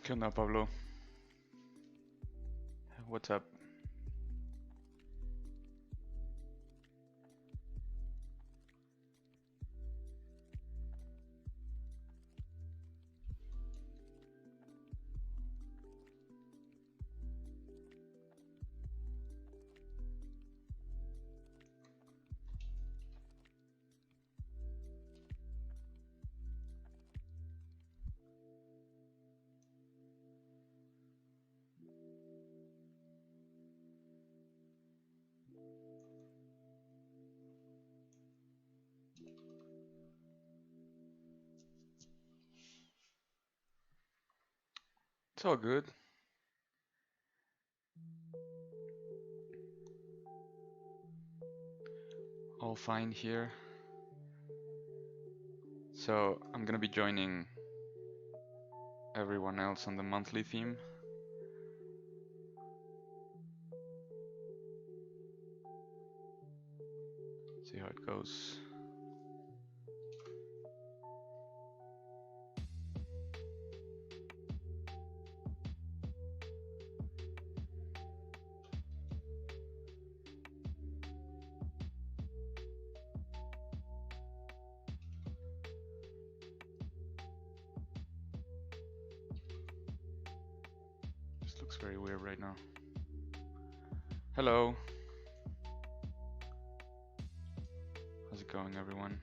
¿Qué onda, Pablo? What's up? It's all good. All fine here. So I'm gonna be joining everyone else on the monthly theme. See how it goes. This looks very weird right now. Hello. How's it going, everyone?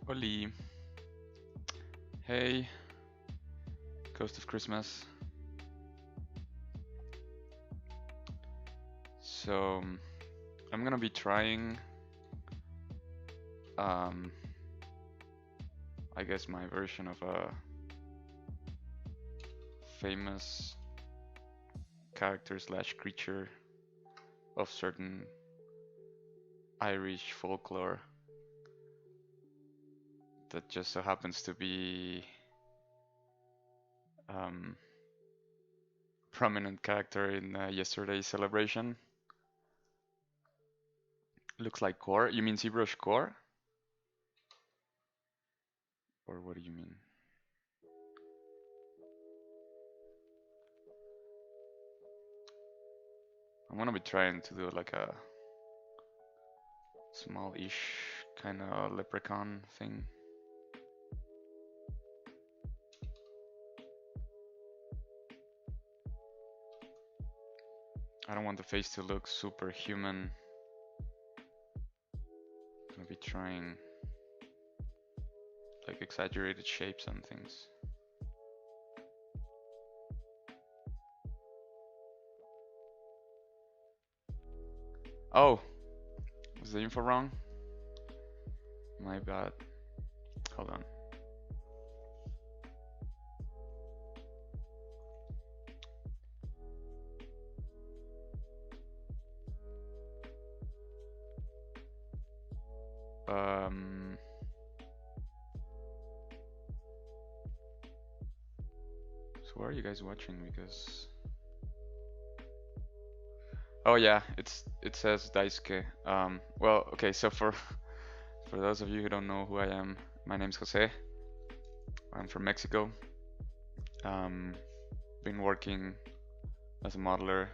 Oli. Hey. Ghost of Christmas. So I'm gonna be trying I guess my version of a famous character slash creature of certain Irish folklore that just so happens to be prominent character in yesterday's celebration. Looks like core. You mean ZBrush core? Or what do you mean? I'm gonna be trying to do like a small-ish kind of Leprechaun thing. I don't want the face to look super human. I'm gonna be trying like exaggerated shapes and things. Oh, was the info wrong? My bad. Hold on. So where are you guys watching? Because oh yeah, it says Daisuke. Well, okay, so for those of you who don't know who I am, my name's Jose. I'm from Mexico. Been working as a modeler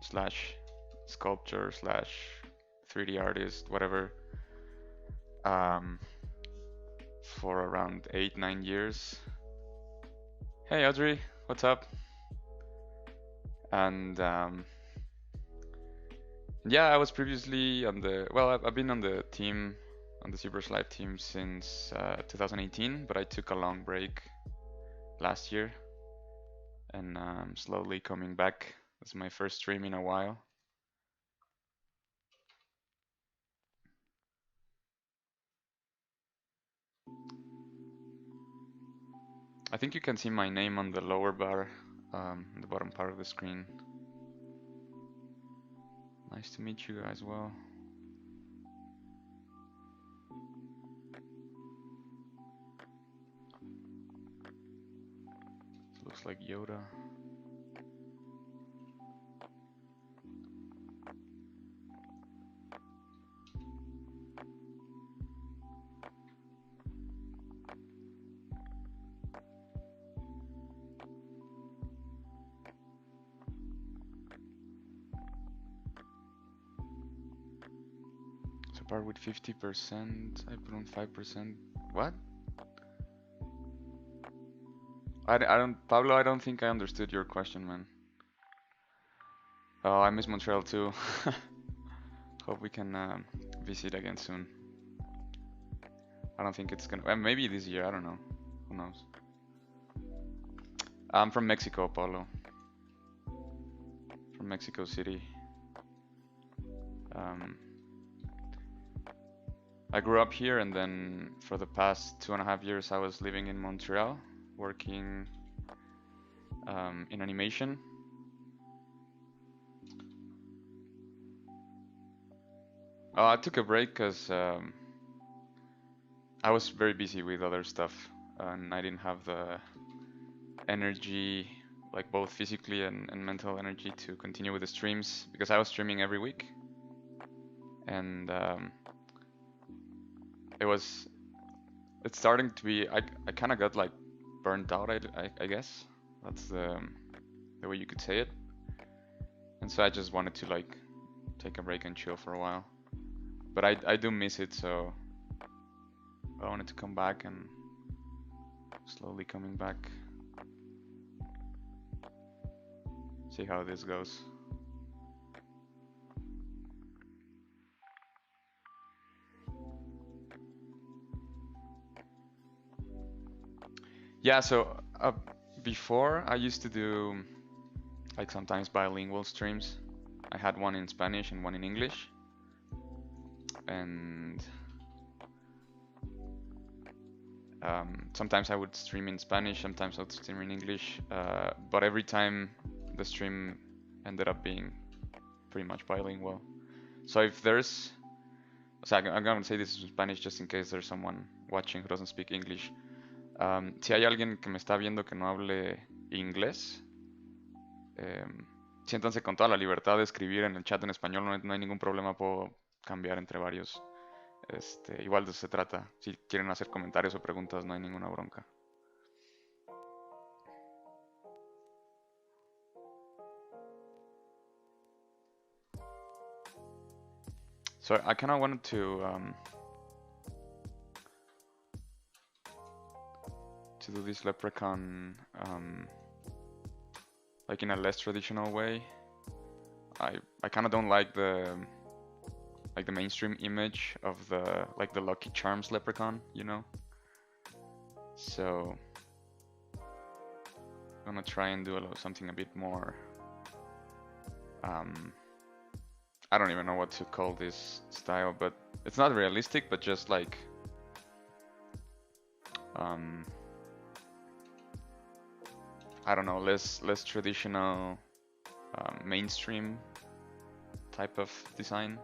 slash sculptor slash 3D artist, whatever, for around 8-9 years. Hey Audrey, what's up? And yeah, I was previously on the, well, I've been on the team, on the ZBrush Live team since 2018, but I took a long break last year, and I'm slowly coming back. It's my first stream in a while. I think you can see my name on the lower bar, the bottom part of the screen. Nice to meet you as well. Looks like Yoda. So part with 50%, I put on 5%. What? I don't, Pablo, I don't think I understood your question, man. Oh, I miss Montreal too. Hope we can visit again soon. I don't think it's gonna, maybe this year, I don't know. Who knows? I'm from Mexico, Pablo. From Mexico City. I grew up here, and then for the past 2.5 years I was living in Montreal, working in animation. I took a break because I was very busy with other stuff, and I didn't have the energy, like both physically and mental energy, to continue with the streams, because I was streaming every week, and it's starting to be, I kind of got like burnt out, I guess that's the way you could say it, and so I just wanted to like take a break and chill for a while, but I do miss it, so I wanted to come back, and slowly coming back. See how this goes. Yeah, so before I used to do like sometimes bilingual streams. I had one in Spanish and one in English, and sometimes I would stream in Spanish, sometimes I would stream in English, but every time the stream ended up being pretty much bilingual. So if there's, so I'm gonna say this in Spanish just in case there's someone watching who doesn't speak English. Si hay alguien que me está viendo que no hable inglés, siéntanse con toda la libertad de escribir en el chat en español, no hay ningún problema, puedo cambiar entre varios. Igual de eso se trata. Si quieren hacer comentarios o preguntas, no hay ninguna bronca. So I kind of wanted to do this Leprechaun like in a less traditional way. I kind of don't like the mainstream image of the Lucky Charms Leprechaun, you know. So I'm gonna try and do something a bit more. I don't even know what to call this style, but it's not realistic, but just like I don't know, less traditional, mainstream type of design.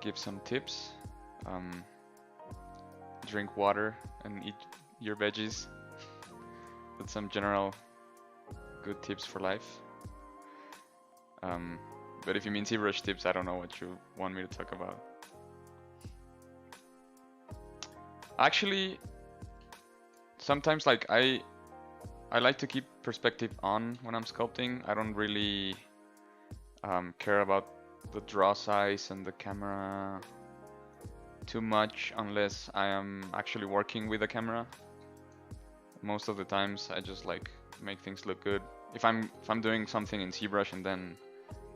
Give some tips. Drink water and eat your veggies. That's some general good tips for life. But if you mean ZBrush tips, I don't know what you want me to talk about. Actually, sometimes like I like to keep perspective on when I'm sculpting. I don't really care about the draw size and the camera too much unless I am actually working with a camera. Most of the times I just like make things look good. If I'm doing something in ZBrush and then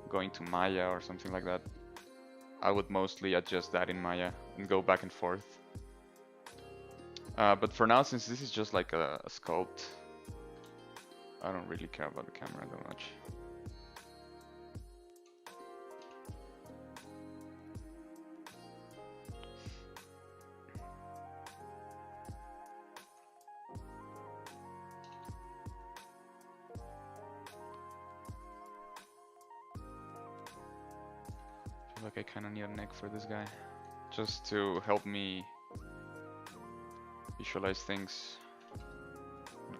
going to Maya or something like that, I would mostly adjust that in Maya and go back and forth. But for now, since this is just like a sculpt, I don't really care about the camera that much. like I kind of need a neck for this guy, just to help me visualize things,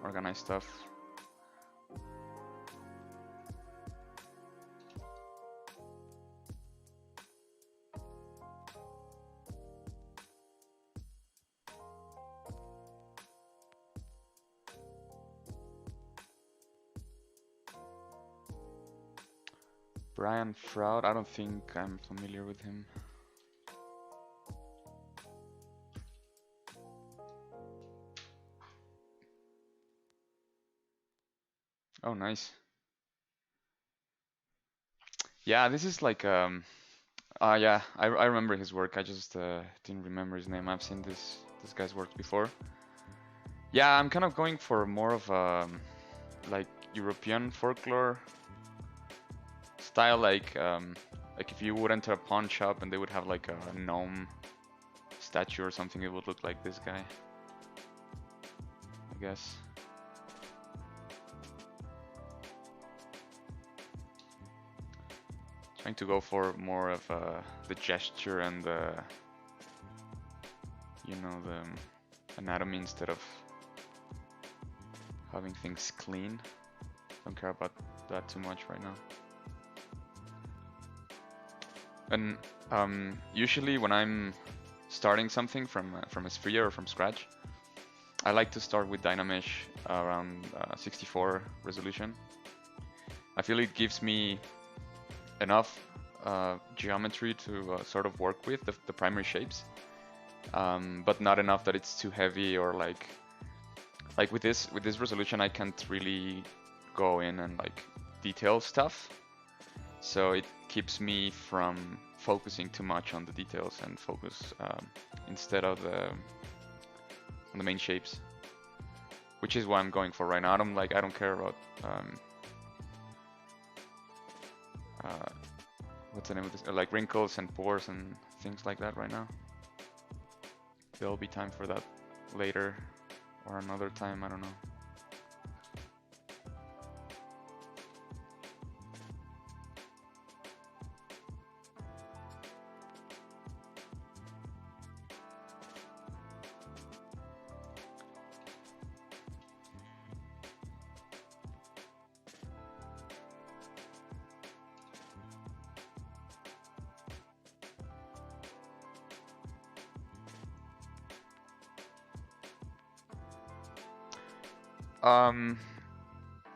organize stuff. Brian Froud, I don't think I'm familiar with him. Oh, nice. Yeah, this is like yeah, I remember his work. I just didn't remember his name. I've seen this guy's work before. Yeah, I'm kind of going for more of like European folklore style, like if you would enter a pawn shop and they would have like a gnome statue or something, it would look like this guy, I guess. Trying to go for more of the gesture and the, you know, the anatomy instead of having things clean. Don't care about that too much right now. And usually when I'm starting something from a sphere or from scratch, I like to start with Dynamesh around 64 resolution. I feel it gives me enough geometry to sort of work with the primary shapes, but not enough that it's too heavy, or like with this resolution I can't really go in and like detail stuff. So it keeps me from focusing too much on the details and focus instead of on the main shapes, which is what I'm going for right now. I don't care about what's the name of this? Like wrinkles and pores and things like that right now. There'll be time for that later or another time, I don't know.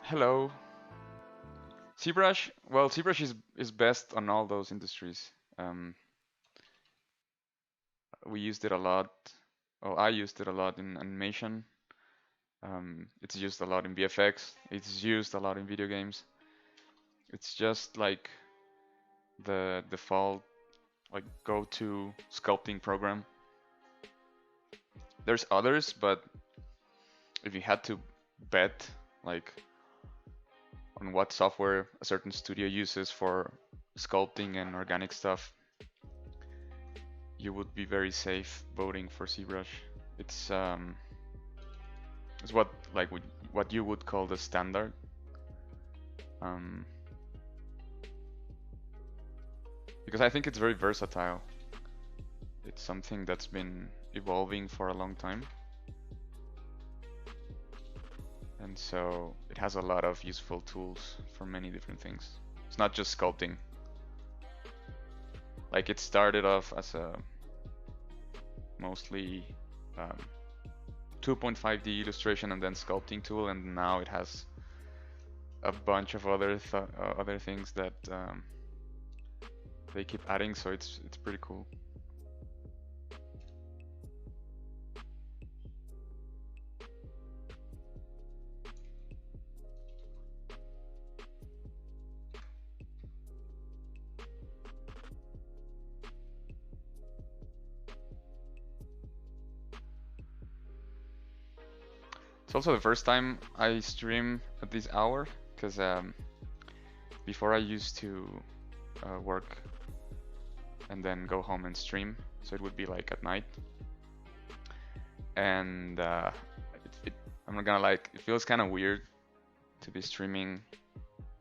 Hello. ZBrush. Well, ZBrush is best on all those industries. We used it a lot. Well, I used it a lot in animation. It's used a lot in VFX. It's used a lot in video games. It's just like the default, like go-to sculpting program. There's others, but if you had to bet like on what software a certain studio uses for sculpting and organic stuff, you would be very safe voting for ZBrush. It's what you would call the standard. Because I think it's very versatile. It's something that's been evolving for a long time. And so it has a lot of useful tools for many different things. It's not just sculpting. Like it started off as a mostly 2.5D illustration and then sculpting tool, and now it has a bunch of other things that they keep adding. So it's pretty cool. It's also the first time I stream at this hour, because before I used to work and then go home and stream, so it would be like at night. And I'm not gonna lie, it feels kind of weird to be streaming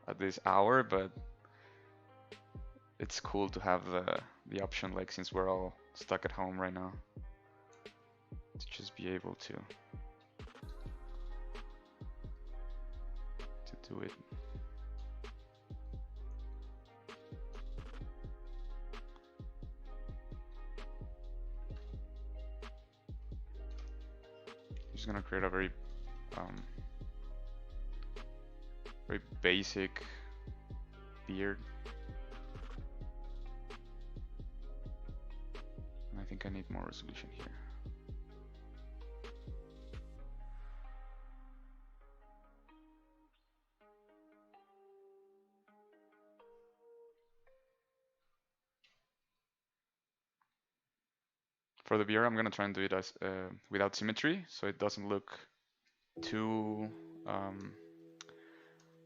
at this hour, but it's cool to have the option, like since we're all stuck at home right now, to just be able to do it. I'm just gonna create a very basic beard. And I think I need more resolution here. For the beard, I'm gonna try and do it as without symmetry, so it doesn't look too I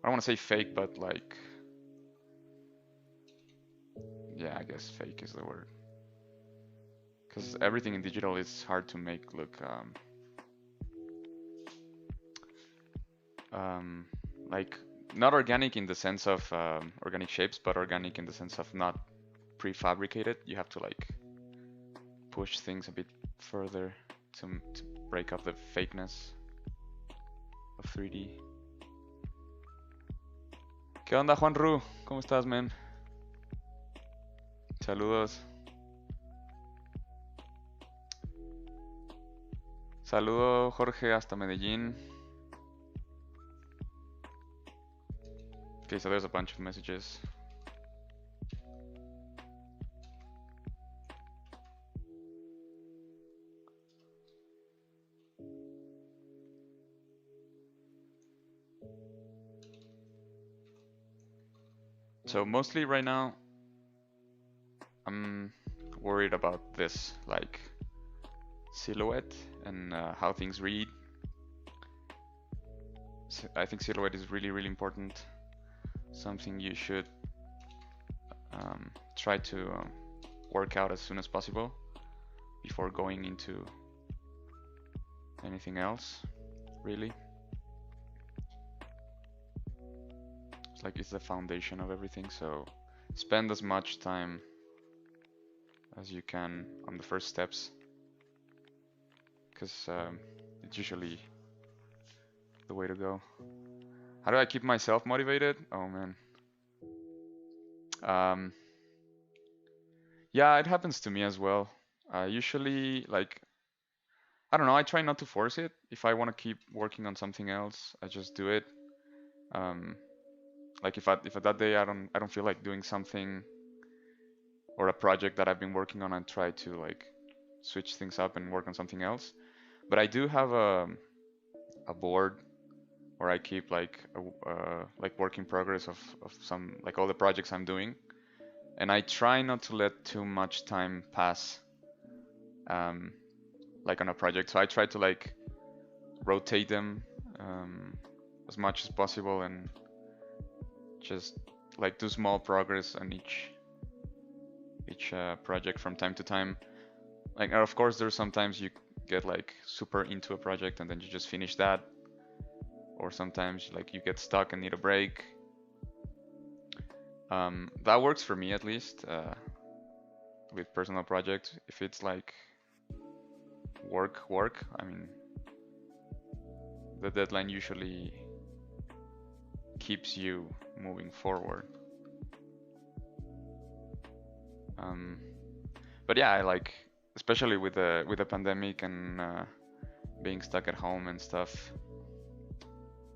don't want to say fake, but like, yeah, I guess fake is the word, because everything in digital is hard to make look like not organic in the sense of organic shapes, but organic in the sense of not prefabricated. You have to like push things a bit further to break up the fakeness of 3D. ¿Qué onda, Juan Ru? ¿Cómo estás, man? Saludos. Saludo, Jorge, hasta Medellín. Okay, so there's a bunch of messages. So mostly right now, I'm worried about this, like silhouette and how things read. So I think silhouette is really, really important. Something you should try to work out as soon as possible before going into anything else, really. It's like it's the foundation of everything, so spend as much time as you can on the first steps, because it's usually the way to go. How do I keep myself motivated? Oh man. Yeah, it happens to me as well. Usually, like, I don't know, I try not to force it. If I want to keep working on something else, I just do it. Like if that day I don't feel like doing something or a project that I've been working on, I try to like switch things up and work on something else. But I do have a board where I keep like work in progress of some, like, all the projects I'm doing, and I try not to let too much time pass like on a project. So I try to like rotate them as much as possible and just like do small progress on each project from time to time. Like, of course, there's sometimes you get like super into a project and then you just finish that, or sometimes like you get stuck and need a break. That works for me, at least with personal projects. If it's like work, I mean, the deadline usually keeps you moving forward. But yeah, I like, especially with the pandemic and being stuck at home and stuff.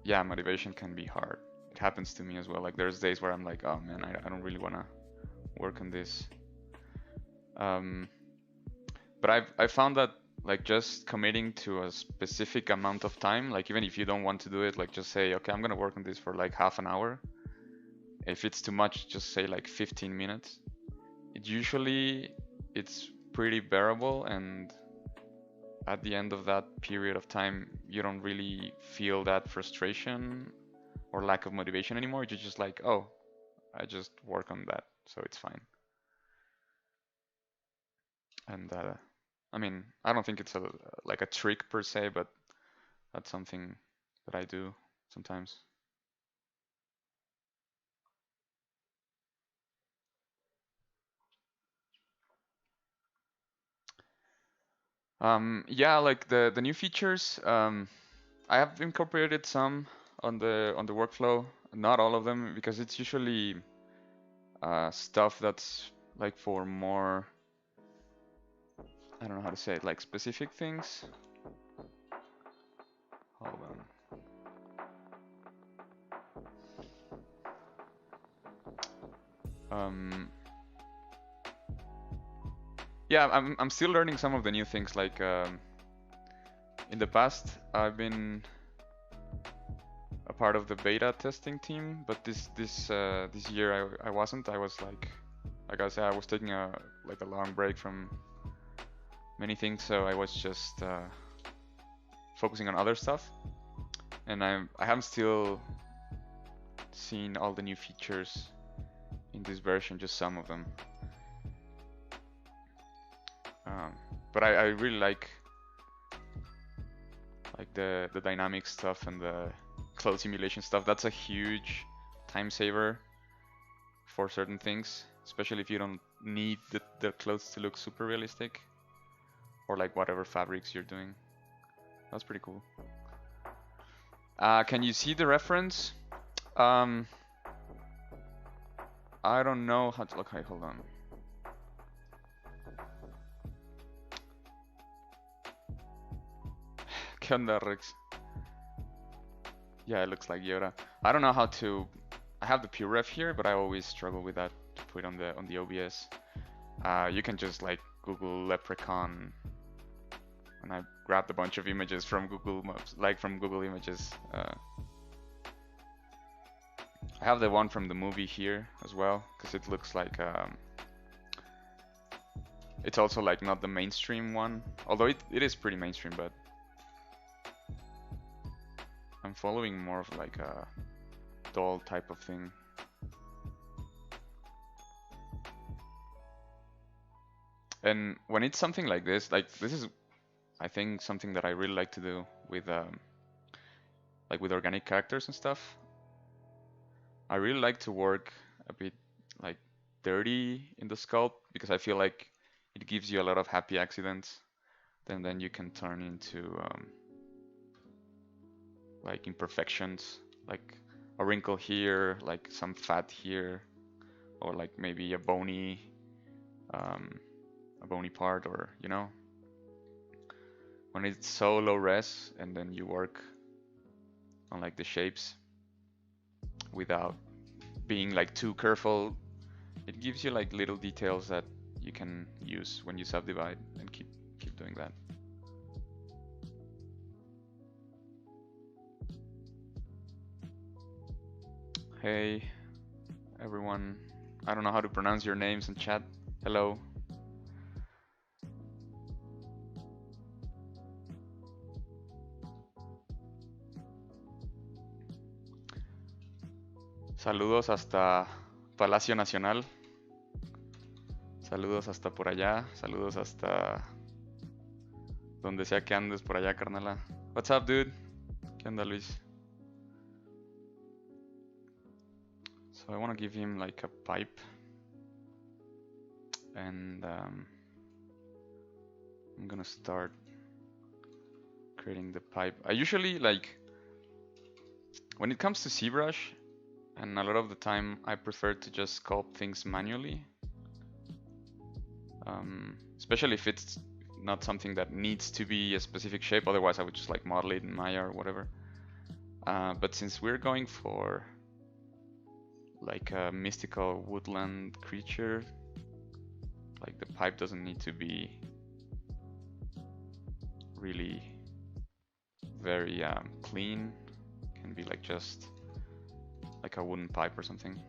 Yeah, motivation can be hard. It happens to me as well. Like, there's days where I'm like, oh man, I don't really want to work on this. But I found that like just committing to a specific amount of time, like even if you don't want to do it, like just say, okay, I'm gonna work on this for like half an hour. If it's too much, just say like 15 minutes. It's pretty bearable, and at the end of that period of time, you don't really feel that frustration or lack of motivation anymore. You're just like, oh, I just work on that, so it's fine. And I mean, I don't think it's like a trick per se, but that's something that I do sometimes. Yeah, like the new features. I have incorporated some on the workflow, not all of them, because it's usually stuff that's like for more, I don't know how to say it, like specific things. Hold on. Yeah, I'm still learning some of the new things. Like in the past, I've been a part of the beta testing team, but this year I wasn't. I was like I said, I was taking a long break from many things, so I was just focusing on other stuff, and I haven't still seen all the new features in this version, just some of them. But I really like the dynamic stuff and the cloud simulation stuff. That's a huge time saver for certain things, especially if you don't need the clothes to look super realistic, or like whatever fabrics you're doing. That's pretty cool. Can you see the reference? I don't know how to look. Okay, hold on. ¿Qué onda, Rex? Yeah, it looks like Yoda. I don't know how to. I have the pure ref here, but I always struggle with that to put on the OBS. You can just like Google Leprechaun, and I grabbed a bunch of images from Google Maps, like from Google Images. I have the one from the movie here as well, because it looks like it's also like not the mainstream one, although it is pretty mainstream, but I'm following more of like a doll type of thing. And when it's something like this is, I think, something that I really like to do with like with organic characters and stuff. I really like to work a bit like dirty in the sculpt, because I feel like it gives you a lot of happy accidents. Then you can turn into like imperfections, like a wrinkle here, like some fat here, or like maybe a bony part, or you know, when it's so low res, and then you work on like the shapes without being like too careful, it gives you like little details that you can use when you subdivide, and keep doing that. Hey everyone, I don't know how to pronounce your names in chat. Hello. Saludos hasta Palacio Nacional. Saludos hasta por allá. Saludos hasta donde sea que andes por allá, carnala. What's up, dude? ¿Qué onda, Luis? So I want to give him like a pipe, and I'm gonna start creating the pipe. I usually, like, when it comes to ZBrush, and a lot of the time I prefer to just sculpt things manually, especially if it's not something that needs to be a specific shape. Otherwise I would just like model it in Maya or whatever. But since we're going for like a mystical woodland creature, like the pipe doesn't need to be really very clean. It can be like just like a wooden pipe or something.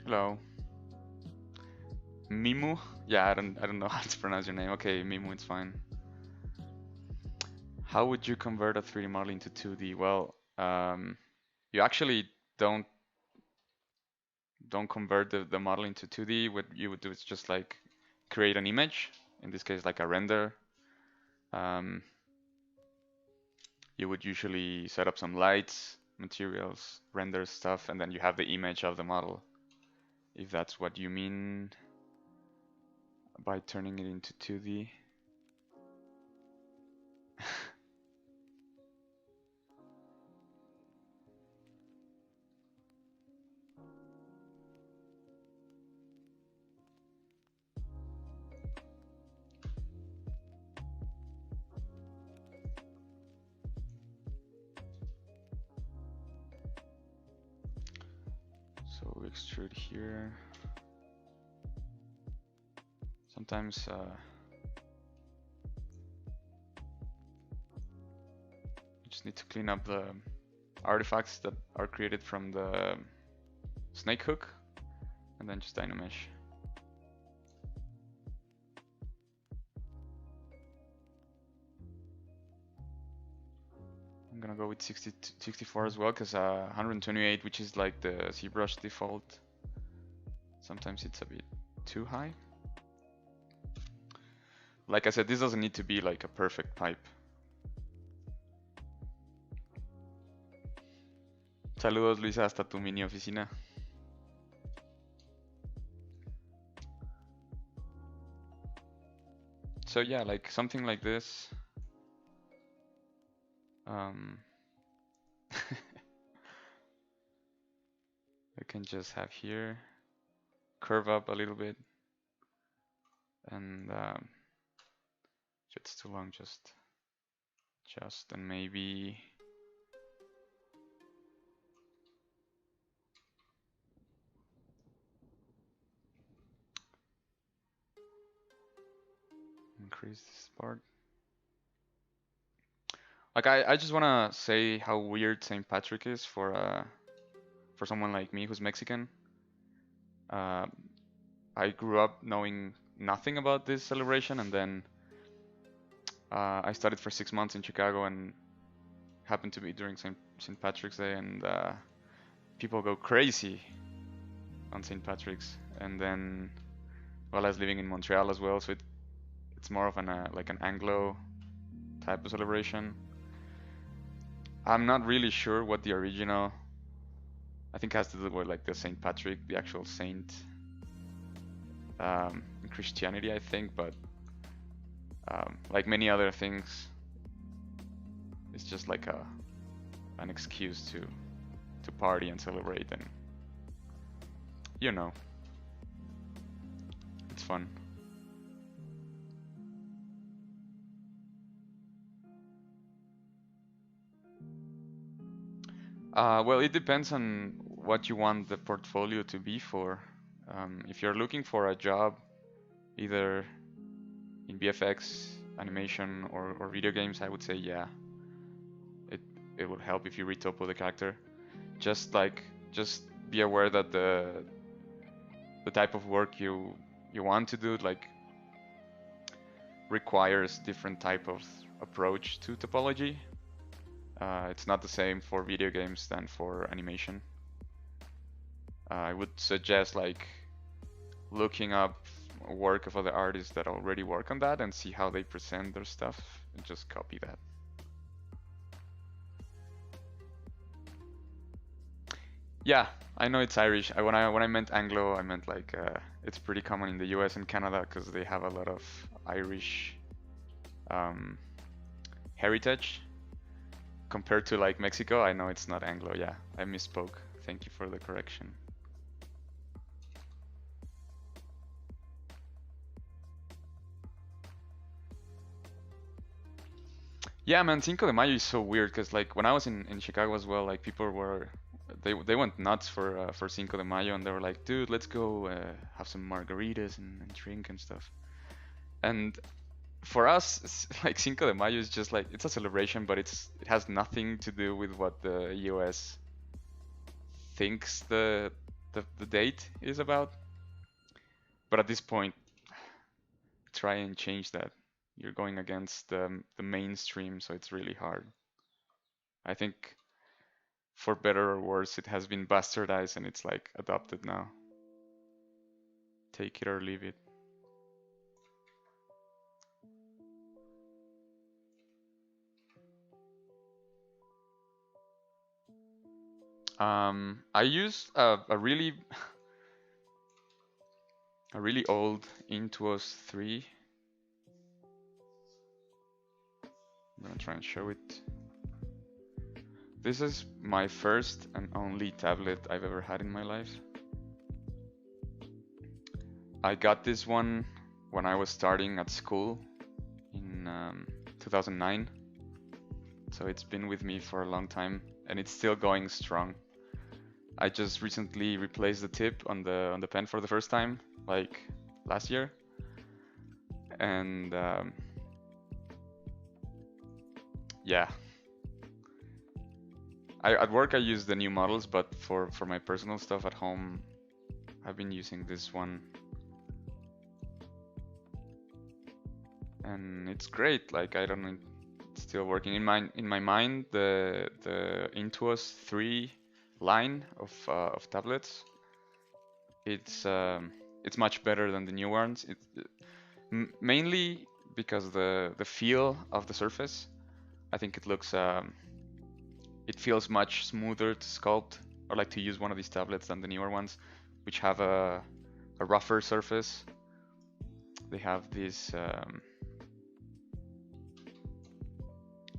Hello. Mimu? Yeah, I don't know how to pronounce your name. Okay, Mimu, it's fine. How would you convert a 3D model into 2D? Well, you actually don't convert the model into 2D. What you would do is just like create an image, in this case like a render. You would usually set up some lights, materials, render stuff, and then you have the image of the model if that's what you mean by turning it into 2D. So we extrude here. Sometimes you just need to clean up the artifacts that are created from the snake hook, and then just dynamesh. I'm gonna go with 64 as well, because 128, which is like the ZBrush default, sometimes it's a bit too high. Like I said, this doesn't need to be like a perfect pipe. Saludos, Luisa, hasta tu mini oficina. So yeah, like something like this. I can just have here, curve up a little bit, and if it's too long, just and maybe increase this part. Like I just wanna say how weird St. Patrick is for someone like me who's Mexican. I grew up knowing nothing about this celebration, and then I studied for 6 months in Chicago, and happened to be during St. Patrick's Day, and people go crazy on St. Patrick's. And then, well, I was living in Montreal as well, so it's more of an like an Anglo type of celebration. I'm not really sure what the original, I think it has to do with like the St. Patrick, the actual saint in Christianity, I think, but like many other things, it's just like an excuse to party and celebrate, and you know, it's fun. Well, it depends on what you want the portfolio to be for. If you're looking for a job, either in VFX, animation, or video games, I would say yeah, it would help if you retopo the character. Just be aware that the type of work you want to do like requires different type of approach to topology. It's not the same for video games than for animation. I would suggest like looking up work of other artists that already work on that and see how they present their stuff, and just copy that. Yeah, I know it's Irish. When I meant Anglo, I meant like it's pretty common in the US and Canada because they have a lot of Irish heritage. Compared to like Mexico, I know it's not Anglo. Yeah, I misspoke. Thank you for the correction. Yeah, man, Cinco de Mayo is so weird because like when I was in Chicago as well, like people were they went nuts for Cinco de Mayo, and they were like, dude, let's go have some margaritas and drink and stuff. And for us, like Cinco de Mayo is just like, it's a celebration, but it has nothing to do with what the US thinks the date is about. But at this point, try and change that. You're going against the mainstream, so it's really hard. I think for better or worse, it has been bastardized and it's like adopted now. Take it or leave it. I use a really a really old Intuos 3. I'm gonna try and show it. This is my first and only tablet I've ever had in my life. I got this one when I was starting at school in 2009. So it's been with me for a long time and it's still going strong. I just recently replaced the tip on the pen for the first time, like last year. And yeah. At work I use the new models, but for my personal stuff at home, I've been using this one. And it's great. Like, I don't know, it's still working. In my mind, the Intuos 3 line of tablets, it's much better than the new ones. Mainly because the feel of the surface. I think it looks it feels much smoother to sculpt or like to use one of these tablets than the newer ones, which have a rougher surface. They have this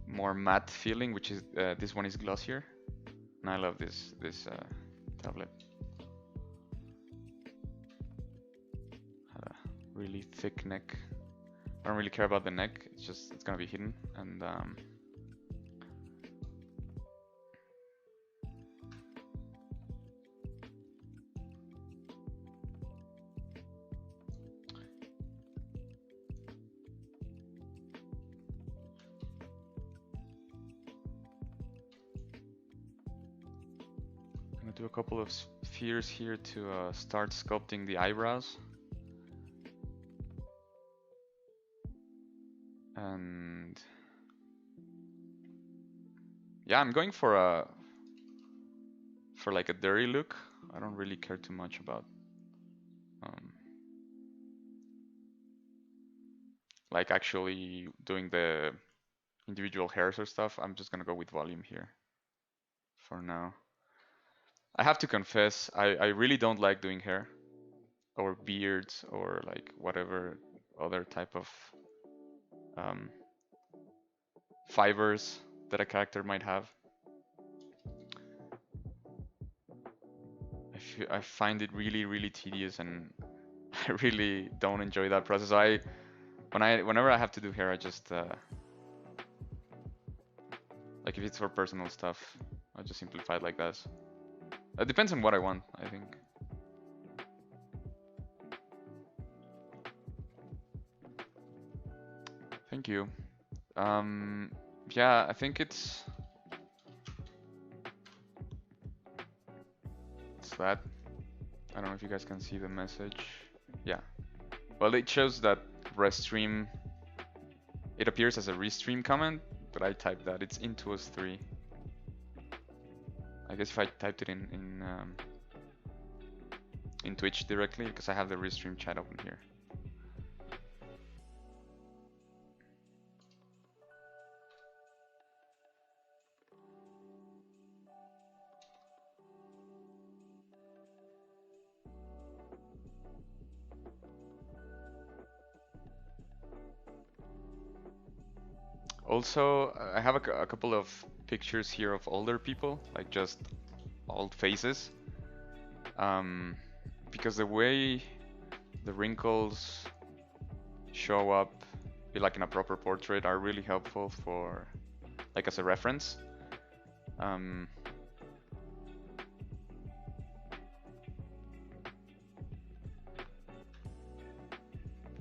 more matte feeling, which is this one is glossier, and I love this tablet. Had a really thick neck. I don't really care about the neck. It's gonna be hidden, and I'm gonna do a couple of spheres here to start sculpting the eyebrows. And yeah, I'm going for like a dirty look. I don't really care too much about like actually doing the individual hairs or stuff. I'm just gonna go with volume here for now. I have to confess, I really don't like doing hair or beards or like whatever other type of fibers that a character might have. I find it really tedious, and I really don't enjoy that process. Whenever I have to do hair, I just like if it's for personal stuff, I just simplify it like that. It depends on what I want, I think. Thank you. Yeah, I think it's that. I don't know if you guys can see the message. Yeah. Well, it shows that restream. It appears as a restream comment, but I typed that. It's Intuos 3. I guess if I typed it in Twitch directly, because I have the restream chat open here. Also, I have a couple of pictures here of older people, like just old faces. Because the way the wrinkles show up, like in a proper portrait, are really helpful for, like, as a reference.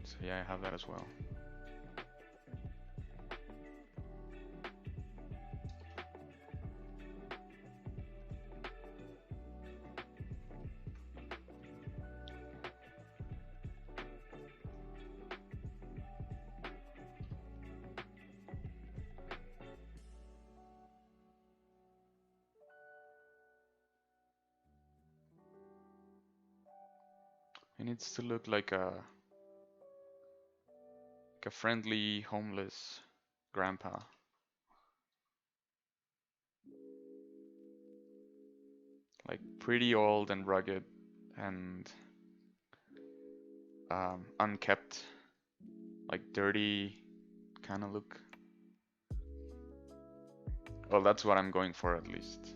So yeah, I have that as well. It needs to look like a friendly homeless grandpa. Like pretty old and rugged, and unkept, like dirty kind of look. Well, that's what I'm going for at least.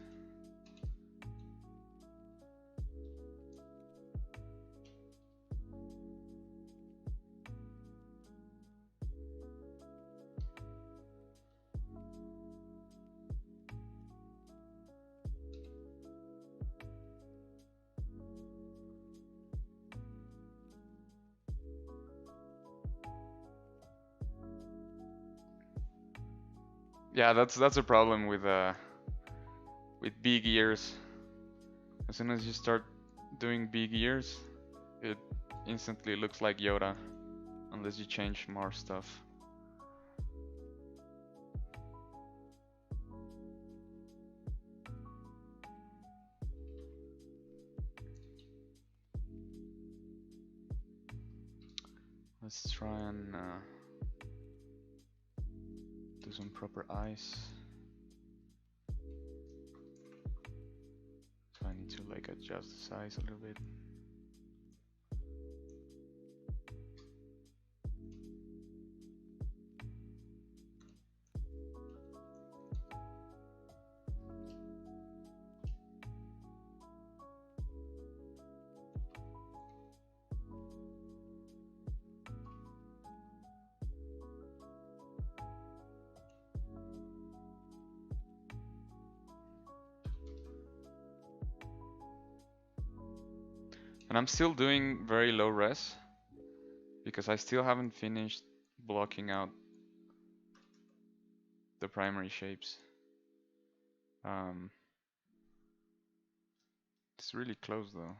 Yeah, that's a problem with big ears. As soon as you start doing big ears, it instantly looks like Yoda, unless you change more stuff. Let's try and do some proper eyes. So I need to like adjust the size a little bit. And I'm still doing very low res because I still haven't finished blocking out the primary shapes. It's really close though.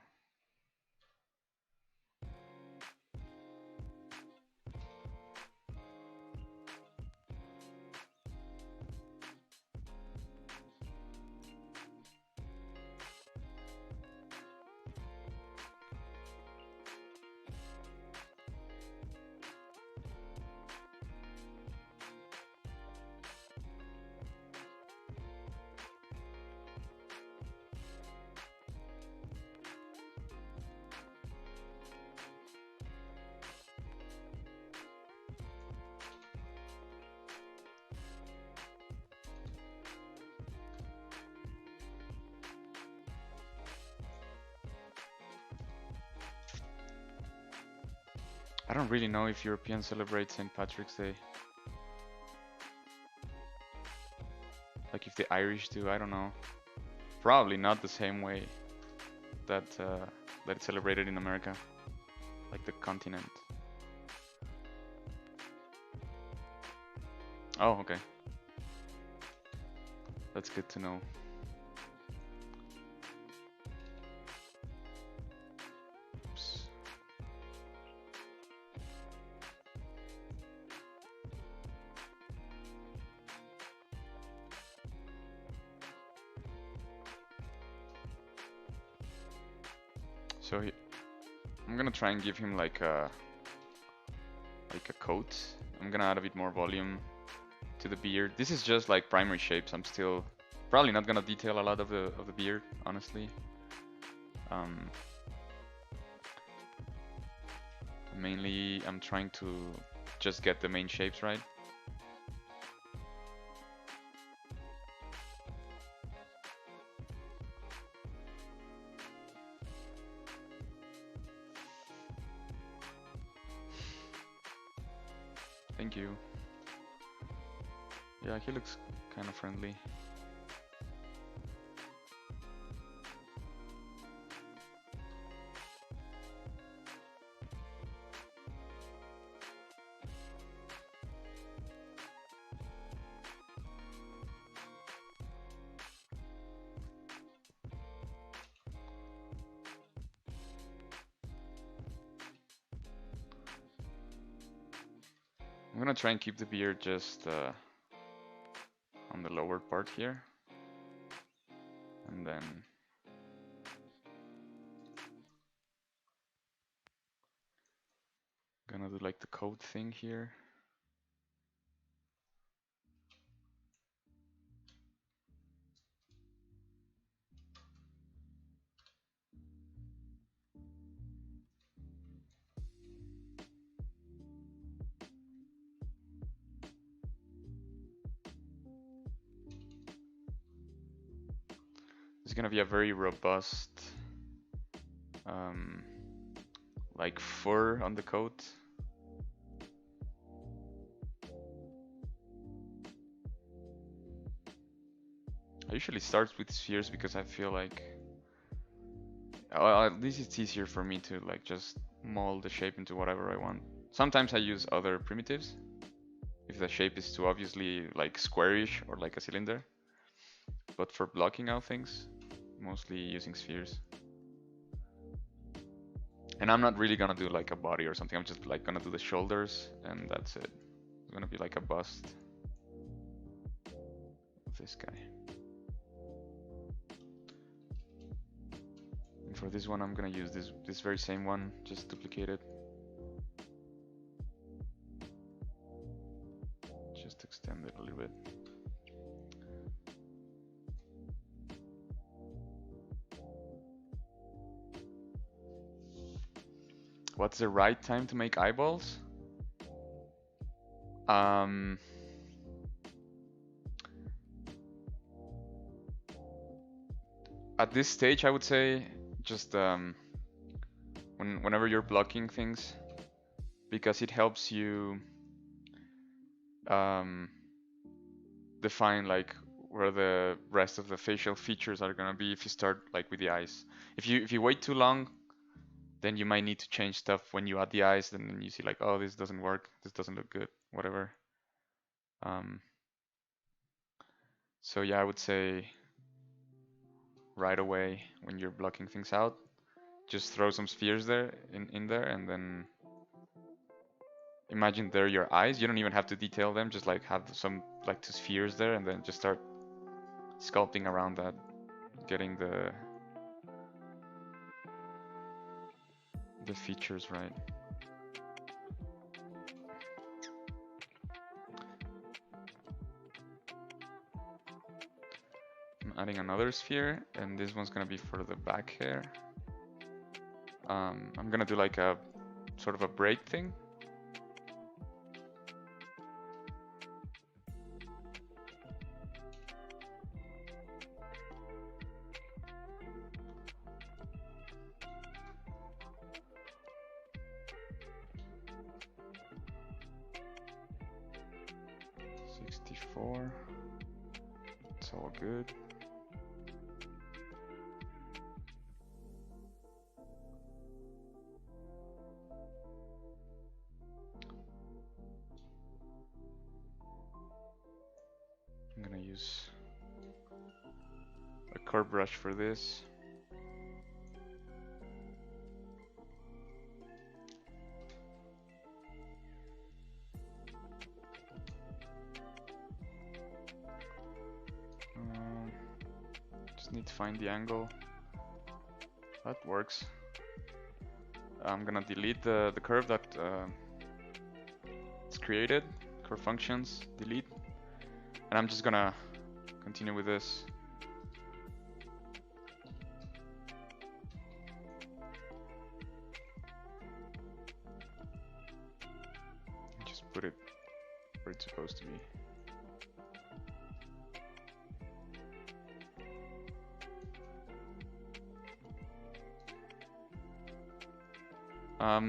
I don't really know if Europeans celebrate St. Patrick's Day. Like if the Irish do, I don't know. Probably not the same way that that it's celebrated in America, like the continent. Oh, okay. That's good to know. Oops. So I'm gonna try and give him like a coat. I'm gonna add a bit more volume to the beard. This is just like primary shapes. I'm still probably not gonna detail a lot of the beard, honestly. Mainly, I'm trying to just get the main shapes right. Thank you. Yeah, he looks kind of friendly. I'm gonna try and keep the beard just on the lower part here, and then gonna do like the coat thing here. It's gonna be a very robust like fur on the coat. I usually start with spheres because I feel like at least it's easier for me to like just mold the shape into whatever I want. Sometimes I use other primitives if the shape is too obviously like squarish or like a cylinder. But for blocking out things, mostly using spheres. And I'm not really gonna do like a body or something. I'm just like gonna do the shoulders and that's it. It's gonna be like a bust of this guy. And for this one, I'm gonna use this very same one, just duplicate it. Just extend it a little bit. What's the right time to make eyeballs? At this stage, I would say just whenever you're blocking things, because it helps you define like where the rest of the facial features are gonna be if you start like with the eyes. If you wait too long, then you might need to change stuff when you add the eyes, and then you see like, oh, this doesn't work, this doesn't look good, whatever. So yeah, I would say right away when you're blocking things out, just throw some spheres there in there, and then imagine they're your eyes. You don't even have to detail them, just like have some like two spheres there, and then just start sculpting around that, getting the features right. I'm adding another sphere, and this one's gonna be for the back hair. I'm gonna do like a sort of a braid thing. It's all good. I'm gonna use a curve brush for this. Just need to find the angle. That works. I'm gonna delete the curve that it's created. Curve functions, delete. And I'm just gonna continue with this. Just put it where it's supposed to be.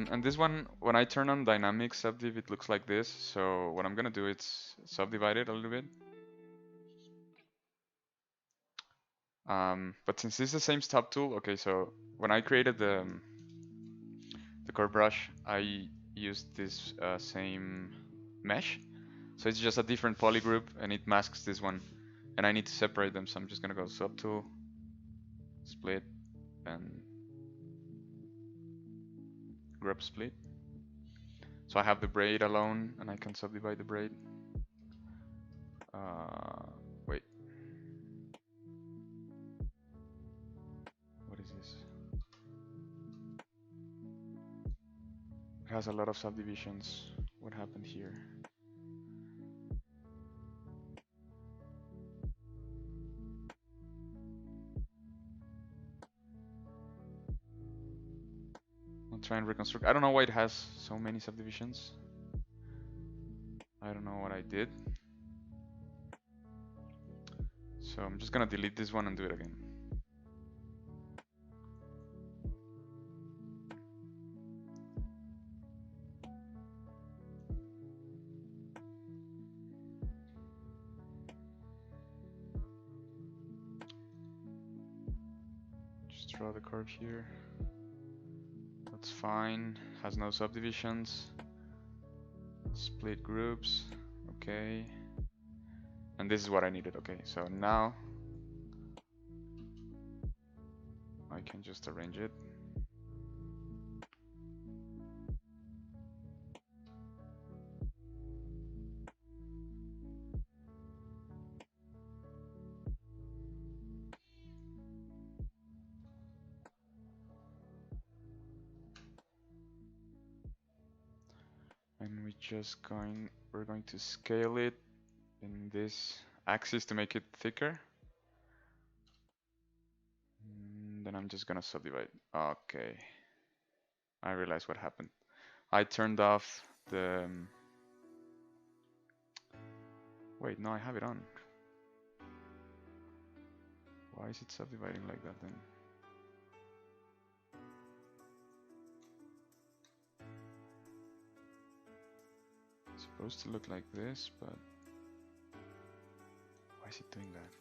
And this one, when I turn on dynamic subdiv, it looks like this. So what I'm gonna do is subdivide it a little bit. But since this is the same stop tool, okay, so when I created the curve brush, I used this same mesh. So it's just a different poly group, and it masks this one. And I need to separate them, so I'm just gonna go subtool, split, and grab split. So I have the braid alone, and I can subdivide the braid. Wait. What is this? It has a lot of subdivisions. What happened here? I'll try and reconstruct. I don't know why it has so many subdivisions. I don't know what I did. So I'm just gonna delete this one and do it again. just draw the curve here. That's fine. Has no subdivisions. Split groups. Okay. And this is what I needed. Okay, so now I can just arrange it. And we're going to scale it in this axis to make it thicker. And then I'm just gonna subdivide. Okay. I realized what happened. I turned off the... Wait, no, I have it on. Why is it subdividing like that then? It's supposed to look like this, but why is it doing that?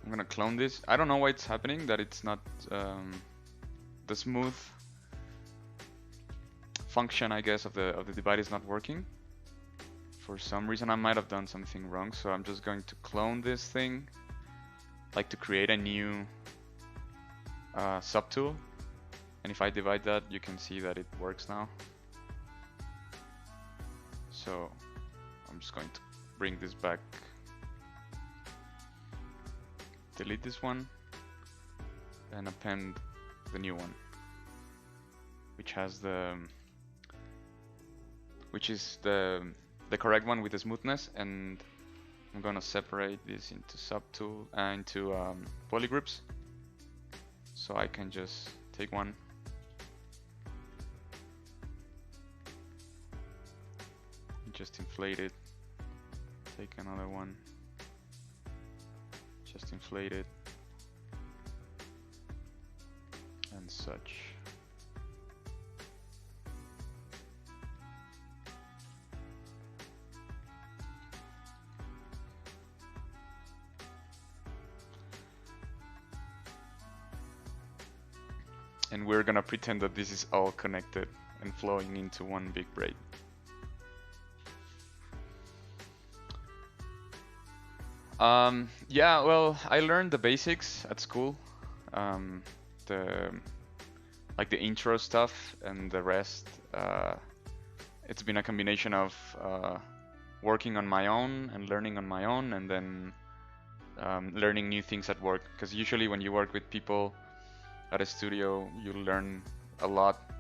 I'm gonna clone this. I don't know why it's happening, that it's not the smooth function, I guess, of the divide is not working. For some reason I might have done something wrong, so I'm just going to clone this thing, like to create a new subtool. And if I divide that, you can see that it works now. So I'm just going to bring this back, delete this one, and append the new one, which has is the correct one with the smoothness. And I'm gonna separate this into subtool into polygroups, so I can just take one, just inflate it, take another one, just inflate it, and such. And we're gonna pretend that this is all connected and flowing into one big braid. Yeah, well, I learned the basics at school, the intro stuff, and the rest. It's been a combination of working on my own and learning on my own, and then learning new things at work. Because usually when you work with people at a studio, you learn a lot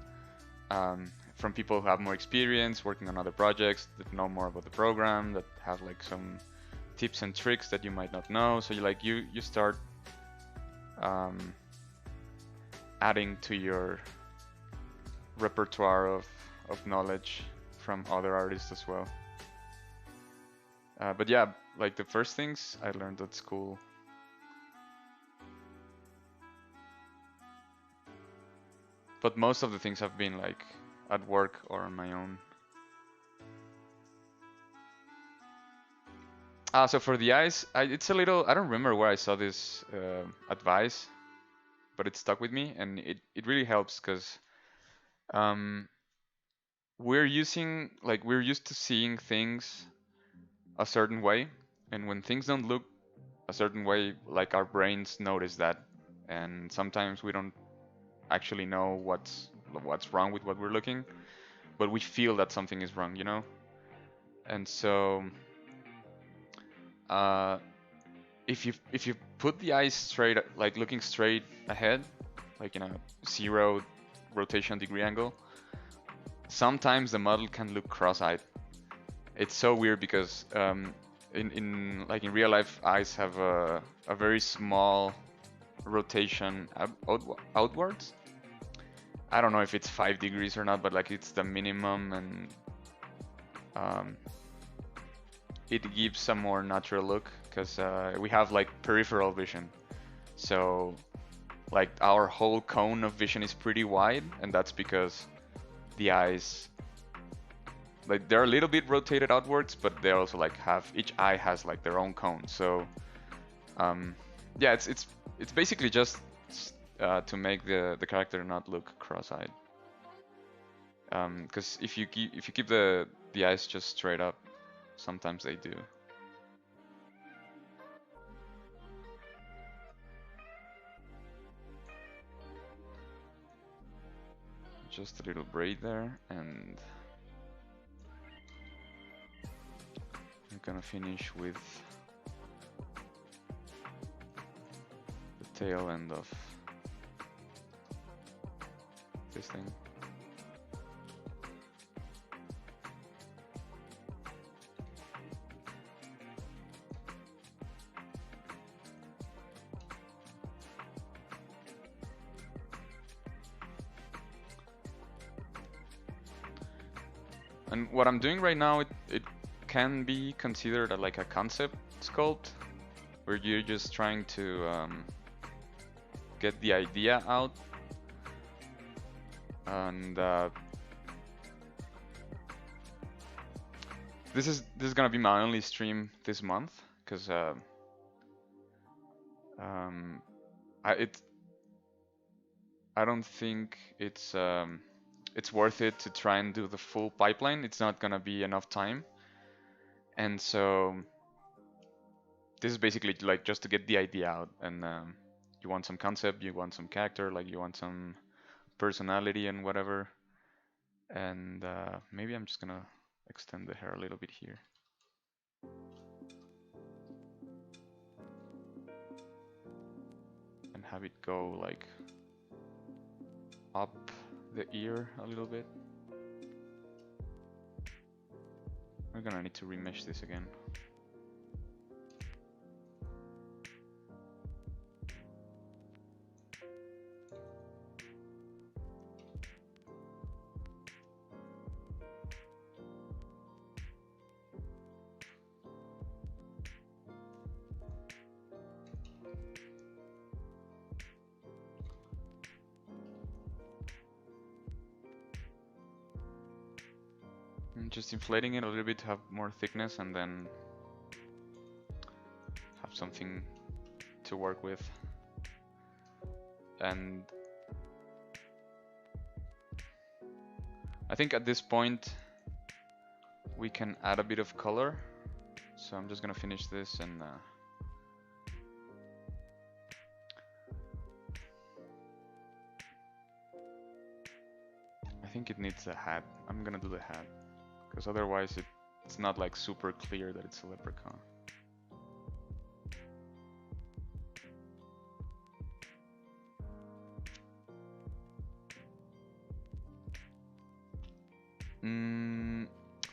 from people who have more experience working on other projects, that know more about the program, that have like some tips and tricks that you might not know. So you start adding to your repertoire of knowledge from other artists as well. But yeah, like the first things I learned at school. But most of the things have been like at work or on my own. So for the eyes, it's a little, I don't remember where I saw this advice, but it stuck with me, and it really helps because we're used to seeing things a certain way, and when things don't look a certain way, like our brains notice that, and sometimes we don't actually know what's wrong with what we're looking, but we feel that something is wrong, you know? And so if you put the eyes straight, like looking straight ahead, like in a 0 rotation degree angle, sometimes the model can look cross-eyed. It's so weird because in real life, eyes have a very small rotation outwards. I don't know if it's 5 degrees or not, but like it's the minimum, and it gives a more natural look because we have like peripheral vision. So like our whole cone of vision is pretty wide, and that's because the eyes like they're a little bit rotated outwards, but they also like have each eye has like their own cone. So yeah, it's basically just to make the character not look cross-eyed. Because if you keep the eyes just straight up, sometimes they do. Just a little braid there, and I'm gonna finish with the tail end of this thing. And what I'm doing right now, it can be considered like a concept sculpt, where you're just trying to get the idea out. And this is gonna be my only stream this month, because I don't think it's worth it to try and do the full pipeline. It's not gonna be enough time, and so this is basically like just to get the idea out. And you want some concept, you want some character, like you want some personality and whatever. And maybe I'm just gonna extend the hair a little bit here. And have it go like up the ear a little bit. We're gonna need to remesh this again. Just inflating it a little bit to have more thickness, and then have something to work with. And I think at this point we can add a bit of color. So I'm just gonna finish this, and I think it needs a hat. I'm gonna do the hat, because otherwise it's not like super clear that it's a leprechaun.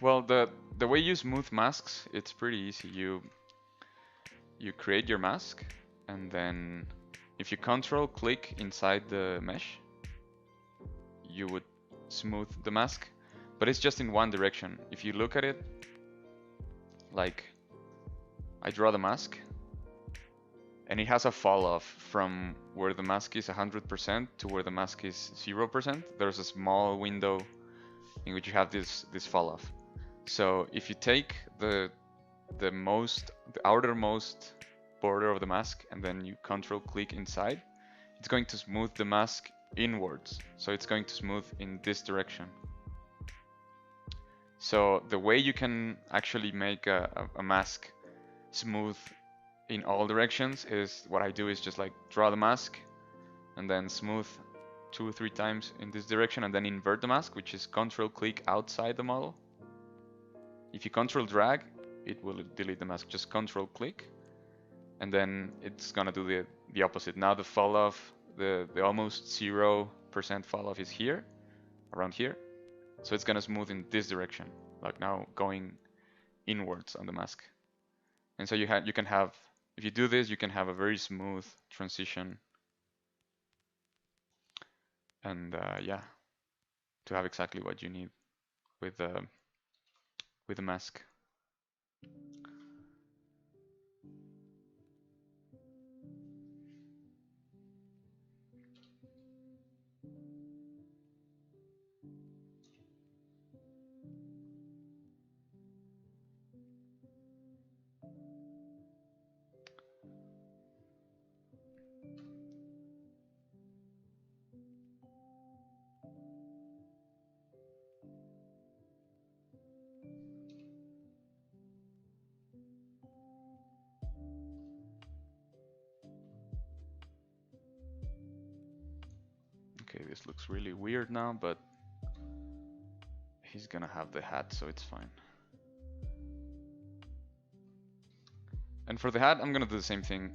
Well, the way you smooth masks, it's pretty easy. You create your mask, and then if you control click inside the mesh, you would smooth the mask, but it's just in one direction. If you look at it, like I draw the mask, and it has a fall off from where the mask is 100% to where the mask is 0%. There's a small window in which you have this fall off. So if you take the outermost border of the mask, and then you control click inside, it's going to smooth the mask inwards. So it's going to smooth in this direction. So the way you can actually make a mask smooth in all directions is, what I do is just like draw the mask and then smooth 2 or 3 times in this direction, and then invert the mask, which is control click outside the model. If you control drag, it will delete the mask. Just control click, and then it's gonna do the opposite. Now the fall off, the almost 0% fall off is here, around here. So it's gonna smooth in this direction, like now going inwards on the mask. And so you can have, if you do this, you can have a very smooth transition. And yeah, to have exactly what you need with the mask. This looks really weird now, but he's gonna have the hat, so it's fine. And for the hat, I'm gonna do the same thing.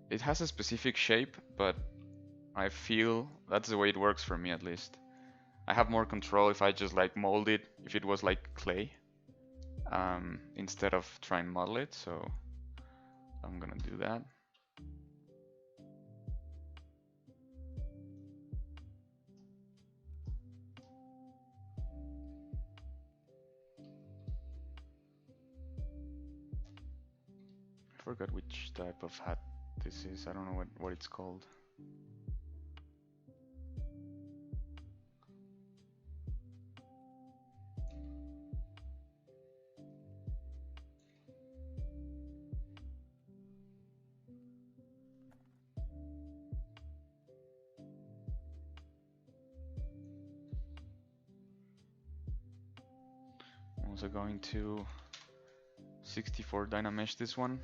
It has a specific shape, but I feel that's the way it works for me, at least. I have more control if I just like mold it, if it was like clay, instead of try and model it. So I'm gonna do that. I forgot which type of hat this is. I don't know what it's called. I'm also going to 64 Dynamesh this one.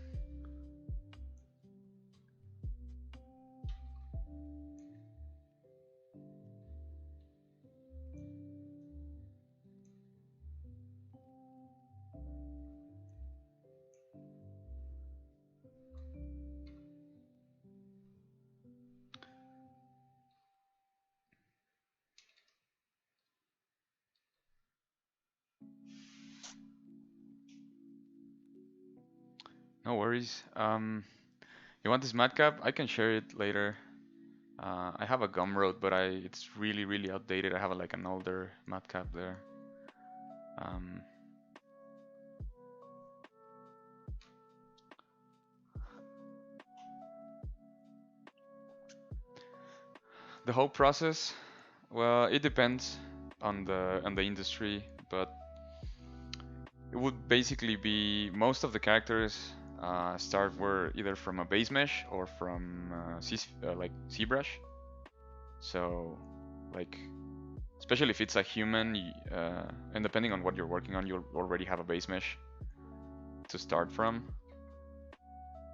No worries. You want this mat cap? I can share it later. I have a Gumroad, but it's really outdated. I have like an older mat cap there. The whole process, well, it depends on the industry, but it would basically be most of the characters start were either from a base mesh or from like ZBrush. So, like, especially if it's a human, and depending on what you're working on, you'll already have a base mesh to start from,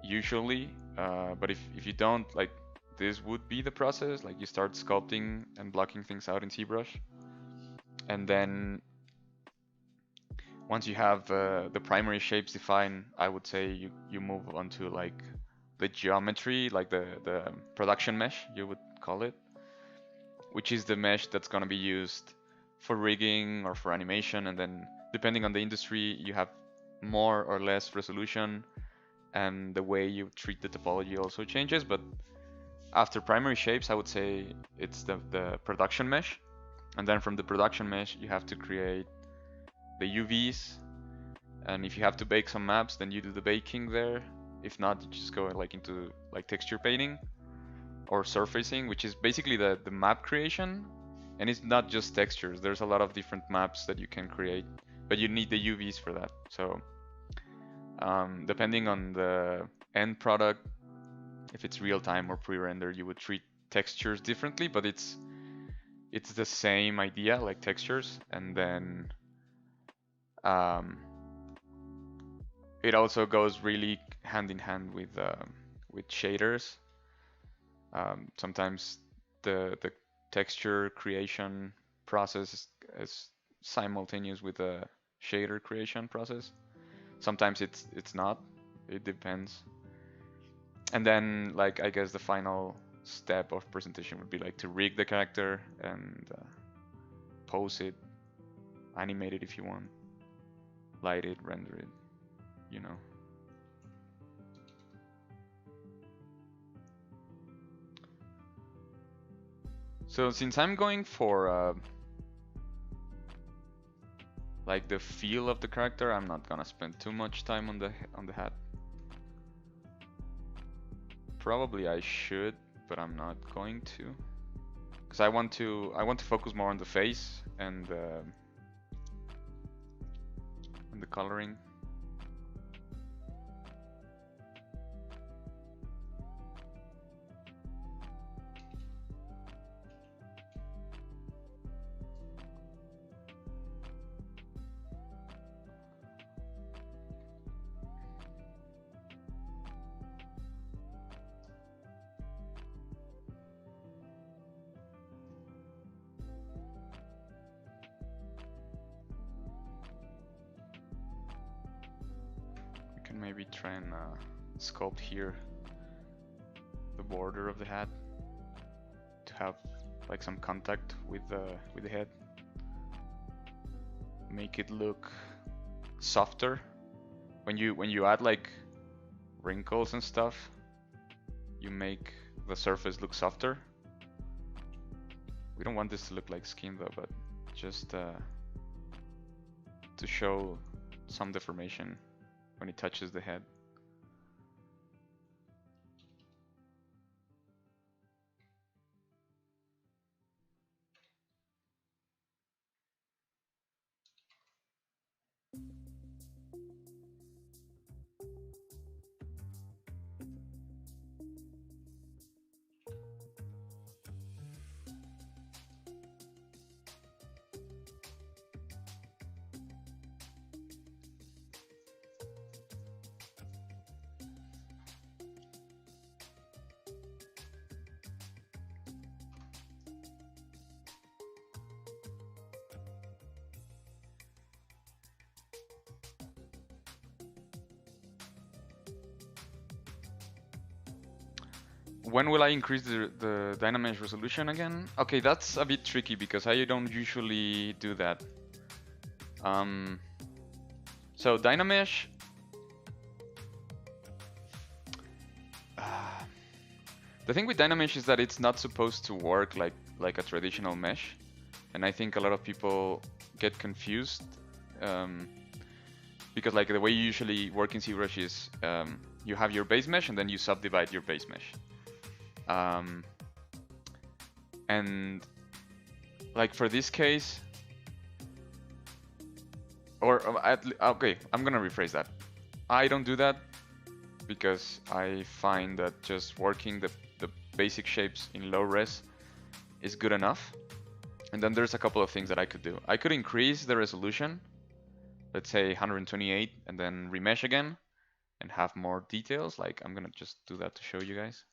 usually. But if you don't, like, this would be the process. Like, you start sculpting and blocking things out in ZBrush, and then once you have the primary shapes defined, I would say you move on to like the geometry, like the production mesh, you would call it, which is the mesh that's going to be used for rigging or for animation. And then depending on the industry, you have more or less resolution, and the way you treat the topology also changes. But after primary shapes, I would say it's the production mesh. And then from the production mesh, you have to create the UVs. And if you have to bake some maps, then you do the baking there. If not, you just go like into like texture painting or surfacing, which is basically the map creation. And it's not just textures. There's a lot of different maps that you can create, but you need the UVs for that. So depending on the end product, if it's real time or pre-rendered, you would treat textures differently, but it's the same idea, like textures. And then it also goes really hand in hand with shaders. Sometimes the texture creation process is simultaneous with the shader creation process. Sometimes it's not. It depends. And then, like, I guess the final step of presentation would be like to rig the character and pose it, animate it if you want, light it, render it, you know. So since I'm going for like the feel of the character, I'm not gonna spend too much time on the hat. Probably I should, but I'm not going to, because I want to focus more on the face and the coloring. can maybe try and sculpt here the border of the hat to have like some contact with the head. Make it look softer. When you add like wrinkles and stuff, you make the surface look softer. We don't want this to look like skin though, but just to show some deformation when it touches the head. When will I increase the Dynamesh resolution again? Okay, that's a bit tricky because I don't usually do that. So Dynamesh, the thing with Dynamesh is that it's not supposed to work like a traditional mesh, and I think a lot of people get confused because like the way you usually work in ZBrush is you have your base mesh and then you subdivide your base mesh. And like for this case, okay, I'm gonna rephrase that. I don't do that because I find that just working the basic shapes in low res is good enough. And then there's a couple of things that I could do. I could increase the resolution, let's say 128, and then remesh again and have more details. Like I'm gonna just do that to show you guys.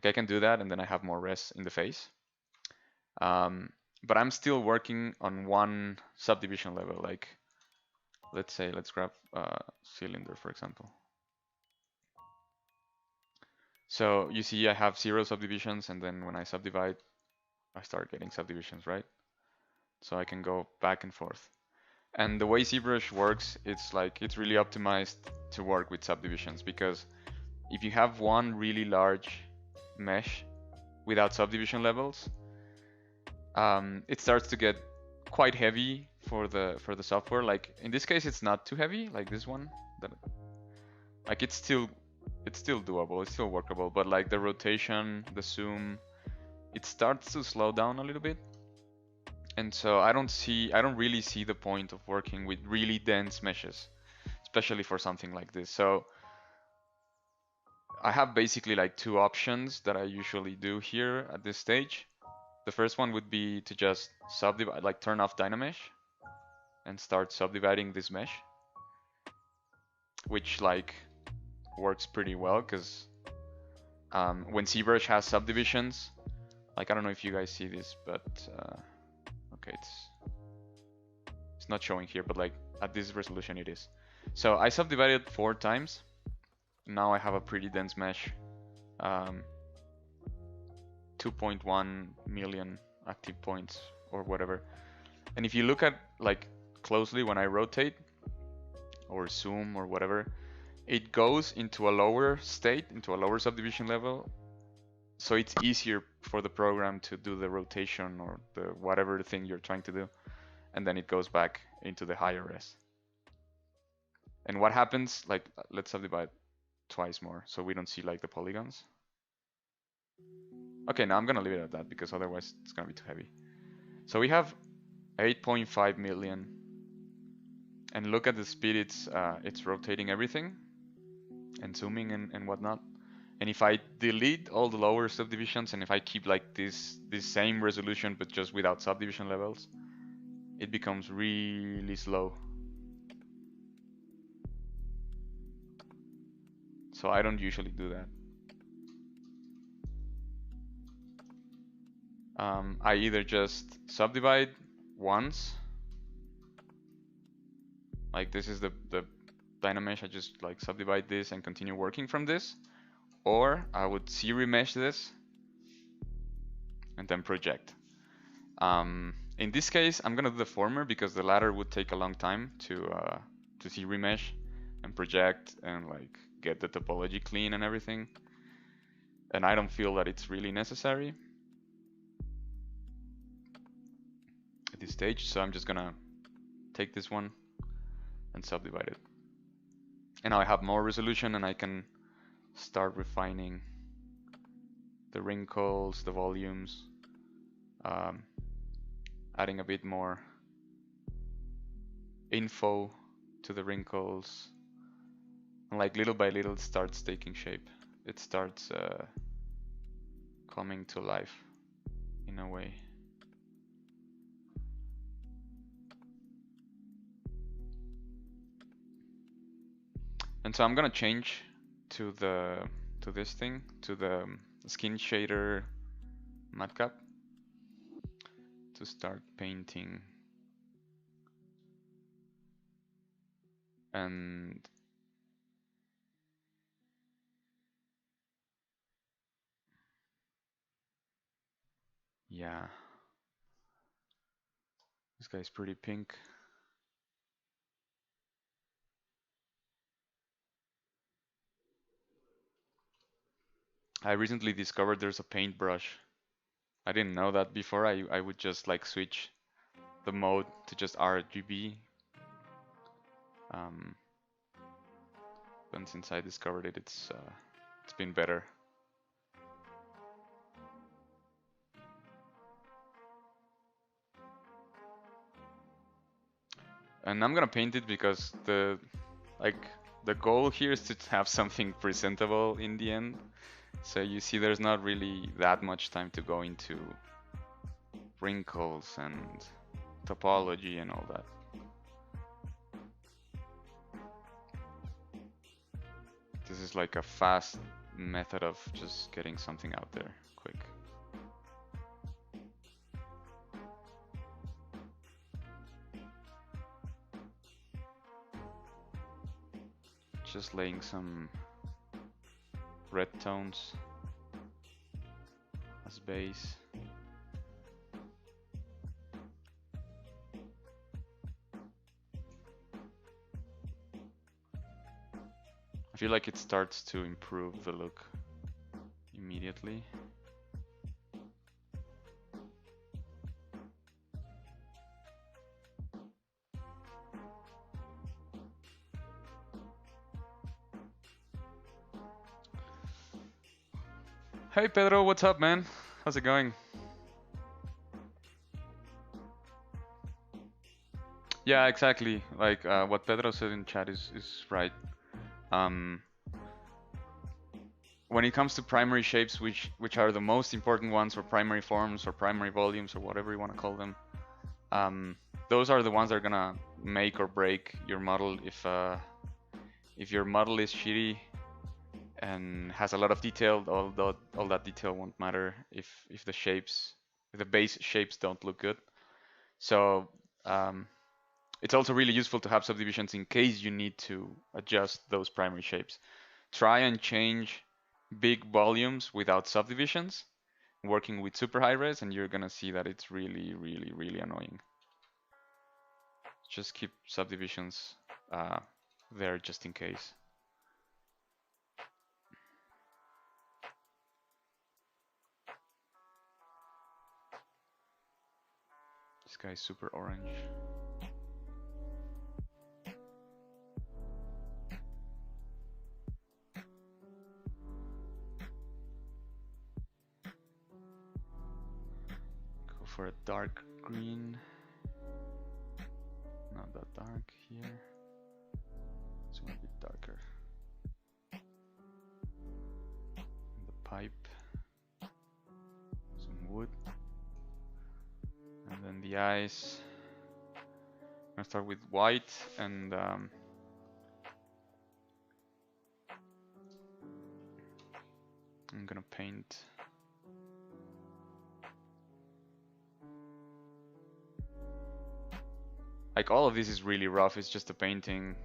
Like I can do that and then I have more res in the face. But I'm still working on one subdivision level. Like let's say, let's grab cylinder for example. So you see I have 0 subdivisions, and then when I subdivide, I start getting subdivisions, right? So I can go back and forth. And the way ZBrush works, it's like it's really optimized to work with subdivisions, because if you have one really large mesh without subdivision levels, it starts to get quite heavy for the software. Like in this case, it's not too heavy, like this one. Like it's still doable, it's still workable, but like the rotation, the zoom, it starts to slow down a little bit. And so I don't really see the point of working with really dense meshes, especially for something like this. So I have basically like two options that I usually do here at this stage. The first one would be to just subdivide, like turn off Dynamesh and start subdividing this mesh, which like works pretty well because when ZBrush has subdivisions, like I don't know if you guys see this, but okay, it's not showing here, but like at this resolution it is. So I subdivided 4 times. Now I have a pretty dense mesh, 2.1 million active points or whatever. And if you look at like closely when I rotate or zoom or whatever, it goes into a lower state, into a lower subdivision level. So it's easier for the program to do the rotation or the whatever thing you're trying to do. And then it goes back into the higher res. And what happens, like let's subdivide twice more so we don't see like the polygons. Okay, now I'm gonna leave it at that because otherwise it's gonna be too heavy. So we have 8.5 million, and look at the speed it's rotating everything and zooming and whatnot. And if I delete all the lower subdivisions and if I keep like this same resolution but just without subdivision levels, it becomes really slow. So I don't usually do that. I either just subdivide once, like this is the Dynamesh, I just like subdivide this and continue working from this. Or I would Z-remesh this and then project. In this case, I'm gonna do the former because the latter would take a long time to Z-remesh and project and like get the topology clean and everything. And I don't feel that it's really necessary at this stage, so I'm just gonna take this one and subdivide it. And now I have more resolution and I can start refining the wrinkles, the volumes, adding a bit more info to the wrinkles. And like little by little it starts taking shape. It starts coming to life in a way. And so I'm gonna change to this thing, to the skin shader matcap, to start painting. And yeah, this guy's pretty pink. I recently discovered there's a paintbrush. I didn't know that before. I would just like switch the mode to just RGB. But since I discovered it, it's been better. And I'm gonna paint it because the goal here is to have something presentable in the end. So you see there's not really that much time to go into wrinkles and topology and all that. This is like a fast method of just getting something out there quick. Just laying some red tones as base. I feel like it starts to improve the look immediately. Hey Pedro, what's up, man? How's it going? Yeah, exactly. Like what Pedro said in chat is right. When it comes to primary shapes, which are the most important ones, or primary forms, or primary volumes, or whatever you want to call them, those are the ones that are gonna make or break your model. If your model is shitty and has a lot of detail, all that detail won't matter if the base shapes don't look good. So it's also really useful to have subdivisions in case you need to adjust those primary shapes. Try and change big volumes without subdivisions, working with super high res, and you're gonna see that it's really, really, really annoying. Just keep subdivisions there just in case. This guy's super orange. Go for a dark green. Not that dark here. It's gonna be darker. And the pipe. Some wood. And then the eyes. I'm gonna start with white and I'm gonna paint like all of this is really rough, it's just a painting.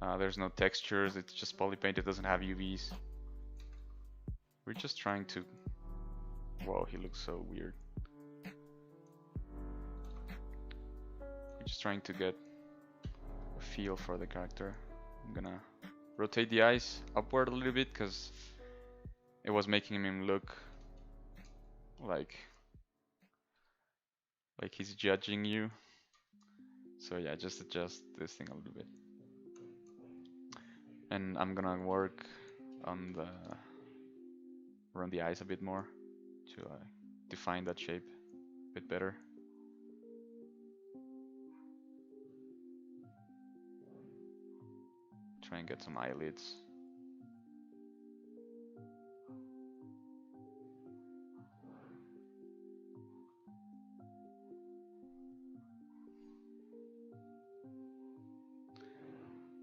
There's no textures, it's just polypaint, it doesn't have UVs. We're just trying to... Whoa, he looks so weird. We're just trying to get a feel for the character. I'm gonna rotate the eyes upward a little bit because it was making him look like he's judging you. So yeah, just adjust this thing a little bit. And I'm gonna work on around the eyes a bit more to define that shape a bit better. Try and get some eyelids.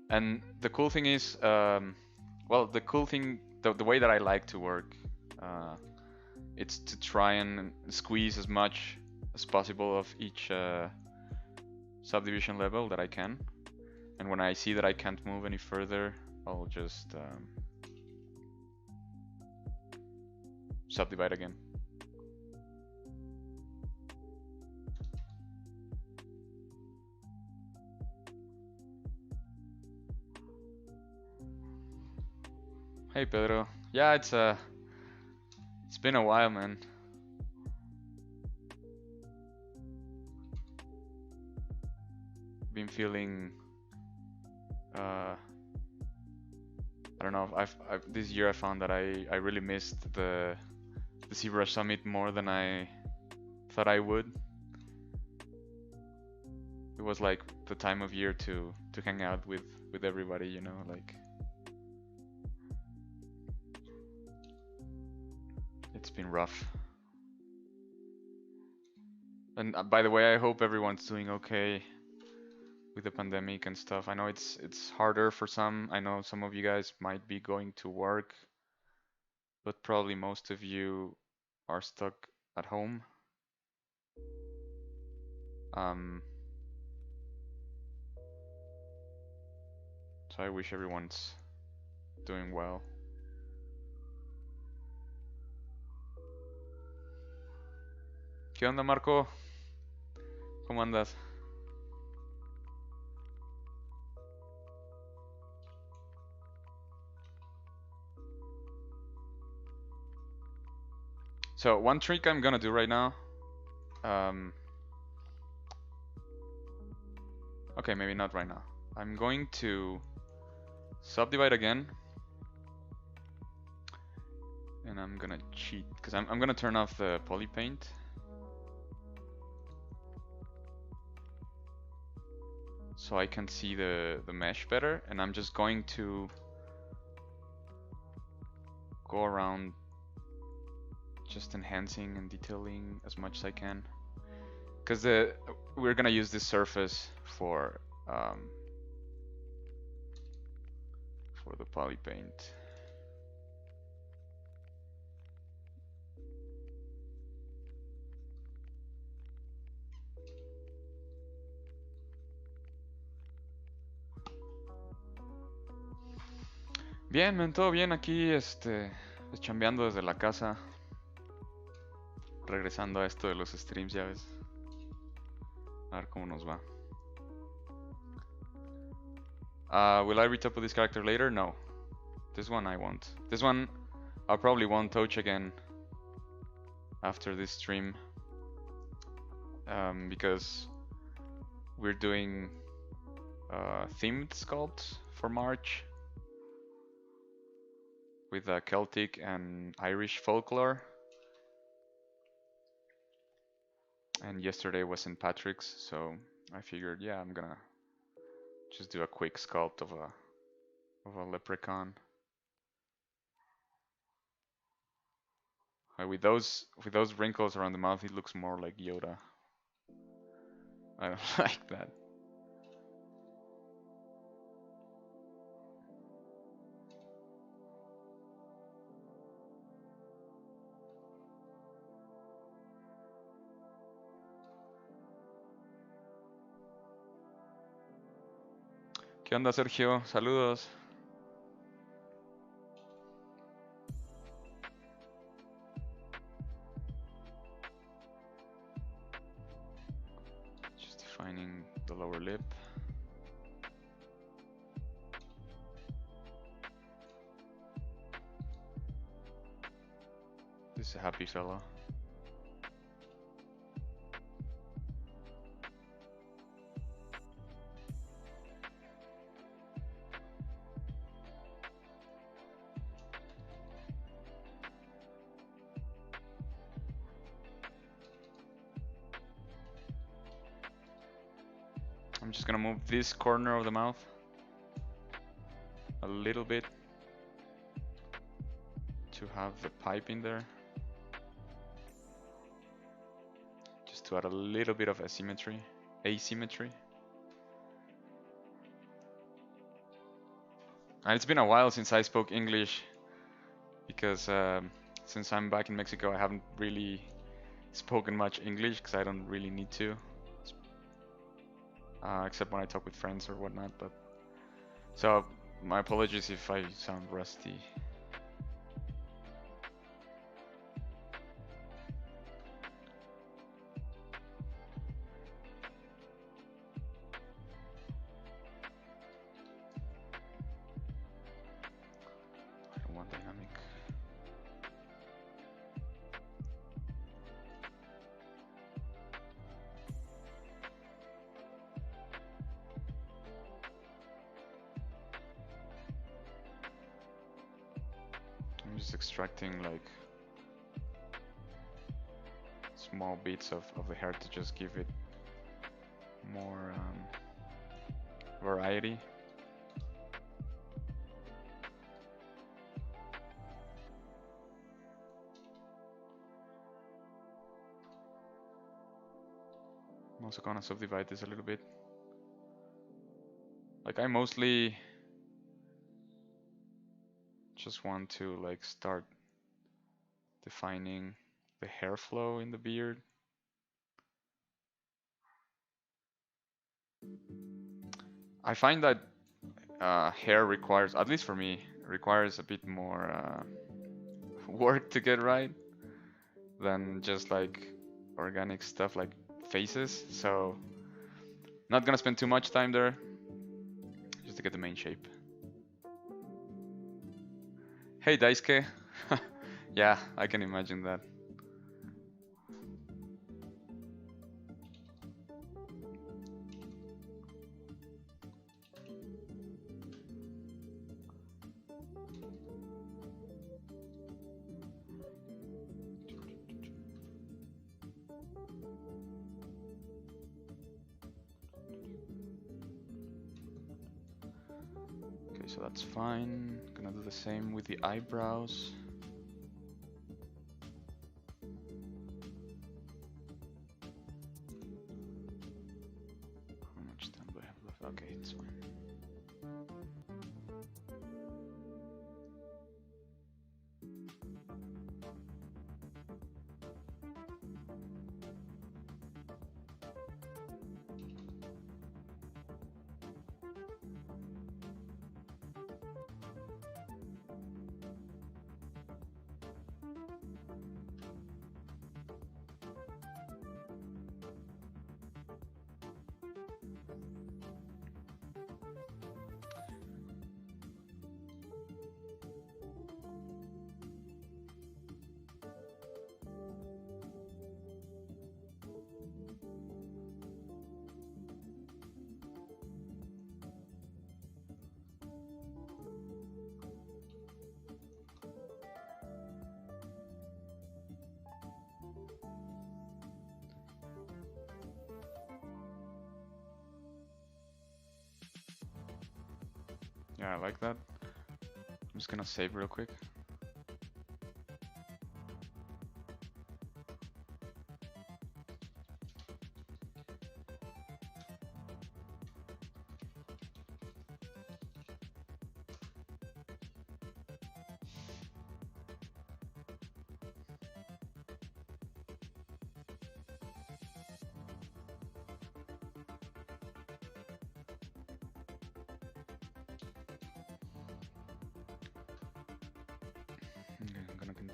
And the cool thing is, well, the cool thing, the way that I like to work, it's to try and squeeze as much as possible of each subdivision level that I can. And when I see that I can't move any further, I'll just subdivide again. Hey Pedro. Yeah, it's been a while, man. Been feeling I don't know. I've this year I found that I really missed the ZBrush Summit more than I thought I would. It was like the time of year to hang out with everybody, you know, like. It's been rough. And by the way, I hope everyone's doing okay with the pandemic and stuff. I know it's harder for some. I know some of you guys might be going to work, but probably most of you are stuck at home. So I wish everyone's doing well. ¿Qué onda, Marco? ¿Cómo andas? So one trick I'm gonna do right now. Okay, maybe not right now. I'm going to subdivide again. And I'm gonna cheat, because I'm gonna turn off the poly paint. So I can see the mesh better, and I'm just going to go around just enhancing and detailing as much as I can, because we're gonna use this surface for the poly paint. Bien, men, todo bien aquí, chambeando desde la casa, regresando a esto de los streams, ya ves. A ver cómo nos va. Will I retouch this character later? No. This one I won't. This one I probably won't touch again after this stream, because we're doing themed sculpts for March with Celtic and Irish folklore. And yesterday was St. Patrick's, so I figured, yeah, I'm gonna just do a quick sculpt of a leprechaun. With those wrinkles around the mouth, he looks more like Yoda. I don't like that. ¿Qué onda, Sergio? Saludos. Just defining the lower lip. This is a happy fellow. I'm just gonna move this corner of the mouth a little bit to have the pipe in there. Just to add a little bit of asymmetry. And it's been a while since I spoke English because since I'm back in Mexico, I haven't really spoken much English because I don't really need to. Except when I talk with friends or whatnot, but so my apologies if I sound rusty. I don't want dynamic. I'm just extracting like small bits of the hair to just give it more variety. I'm also gonna subdivide this a little bit. Like I mostly just want to like start defining the hair flow in the beard. I find that hair requires, at least for me, requires a bit more work to get right than just like organic stuff like faces. So not gonna spend too much time there, just to get the main shape. Hey Daisuke. Yeah, I can imagine that. Okay, so that's fine. Gonna do the same with the eyebrows. How much time do I have left? Okay, it's fine. Yeah, I like that. I'm just gonna save real quick.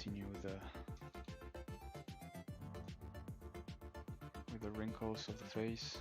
continue with the wrinkles of the face.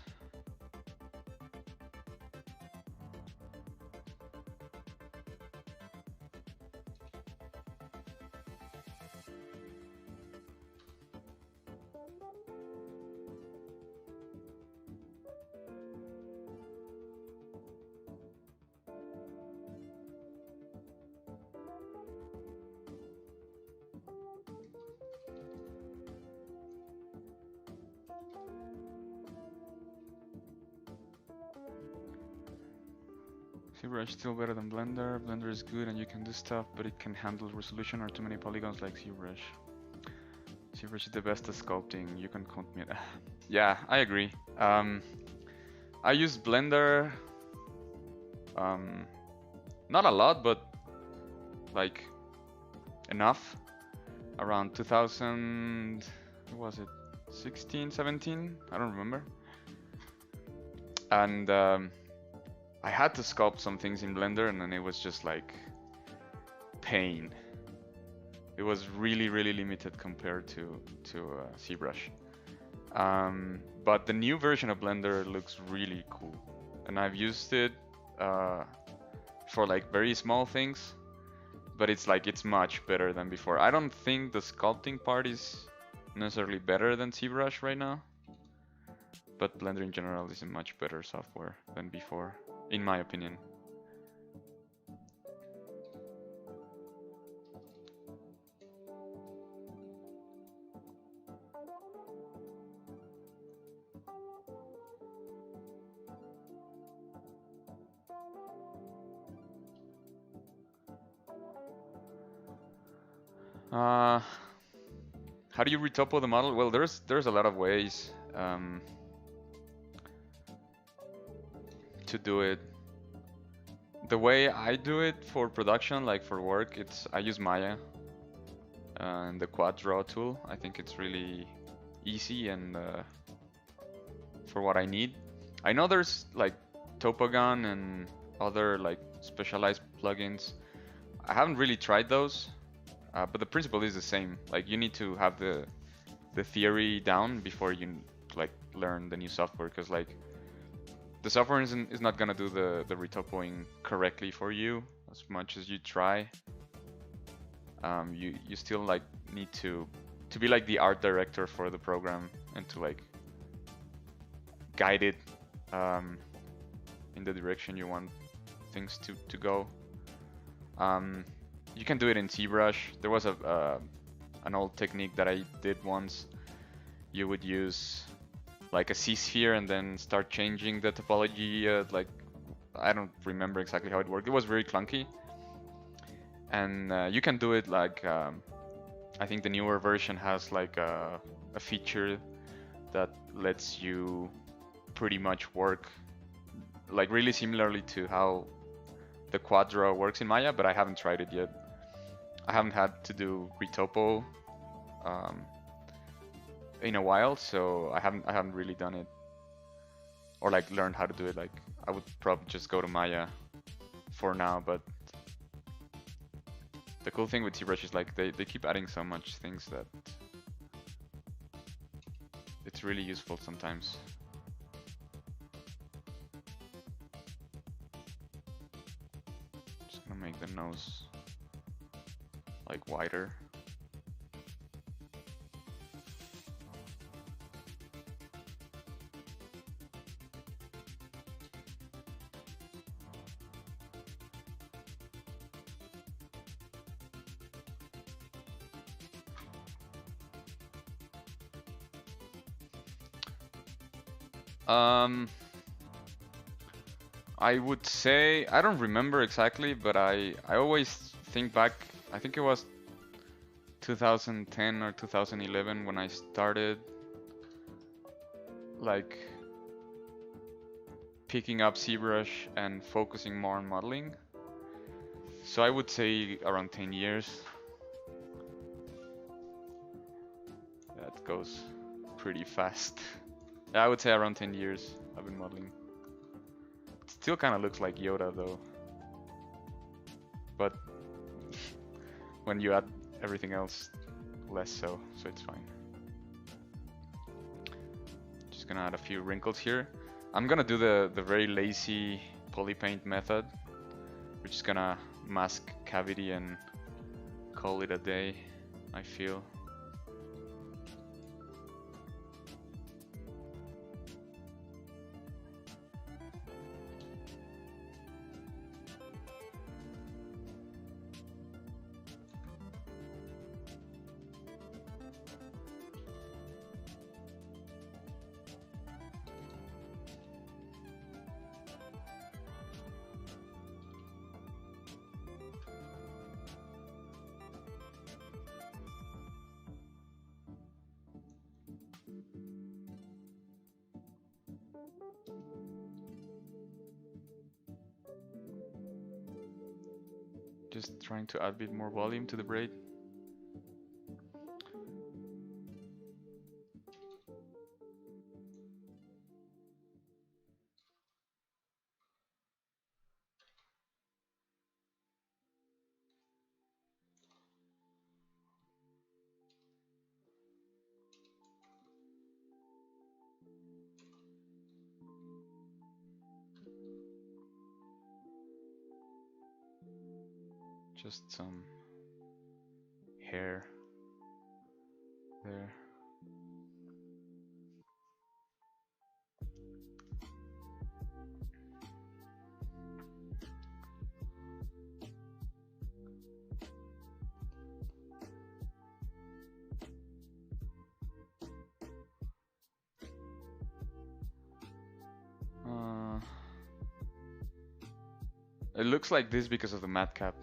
ZBrush still better than Blender. Blender is good and you can do stuff, but it can handle resolution or too many polygons like ZBrush. ZBrush is the best at sculpting. You can count me. Yeah, I agree. I use Blender, not a lot, but like enough. Around 2000, what was it? 16, 17? I don't remember. And I had to sculpt some things in Blender, and then it was just like pain. It was really limited compared to ZBrush. But the new version of Blender looks really cool, and I've used it for like very small things, but it's much better than before. I don't think the sculpting part is necessarily better than ZBrush right now, but Blender in general is a much better software than before, in my opinion. How do you retopo the model? Well, there's a lot of ways to do it. The way I do it for production, like for work, I use Maya and the quad draw tool. I think it's really easy and for what I need. I know there's like Topogon and other like specialized plugins. I haven't really tried those. But the principle is the same. Like you need to have the theory down before you like learn the new software, because like the software is not gonna do the retopoing correctly for you as much as you try. You still like need to be like the art director for the program and to like guide it in the direction you want things to go. You can do it in ZBrush. There was an old technique that I did once. You would use like a C-sphere and then start changing the topology. Like I don't remember exactly how it worked. It was very clunky. And you can do it like I think the newer version has like a feature that lets you pretty much work like really similarly to how the quad draw works in Maya, but I haven't tried it yet. I haven't had to do retopo in a while, so I haven't really done it or like learned how to do it. Like I would probably just go to Maya for now, but the cool thing with ZBrush is like they keep adding so much things that it's really useful sometimes. Just gonna make the nose like wider. I would say, I don't remember exactly, but I always think back, I think it was 2010 or 2011 when I started like picking up ZBrush and focusing more on modeling. So I would say around 10 years. That goes pretty fast. Yeah, I would say around 10 years I've been modeling. It still kind of looks like Yoda though. But when you add everything else less so it's fine. Just gonna add a few wrinkles here. I'm gonna do the very lazy poly paint method, which is gonna mask cavity and call it a day, I feel. Just trying to add a bit more volume to the braid. Just some hair there. It looks like this because of the matte cap.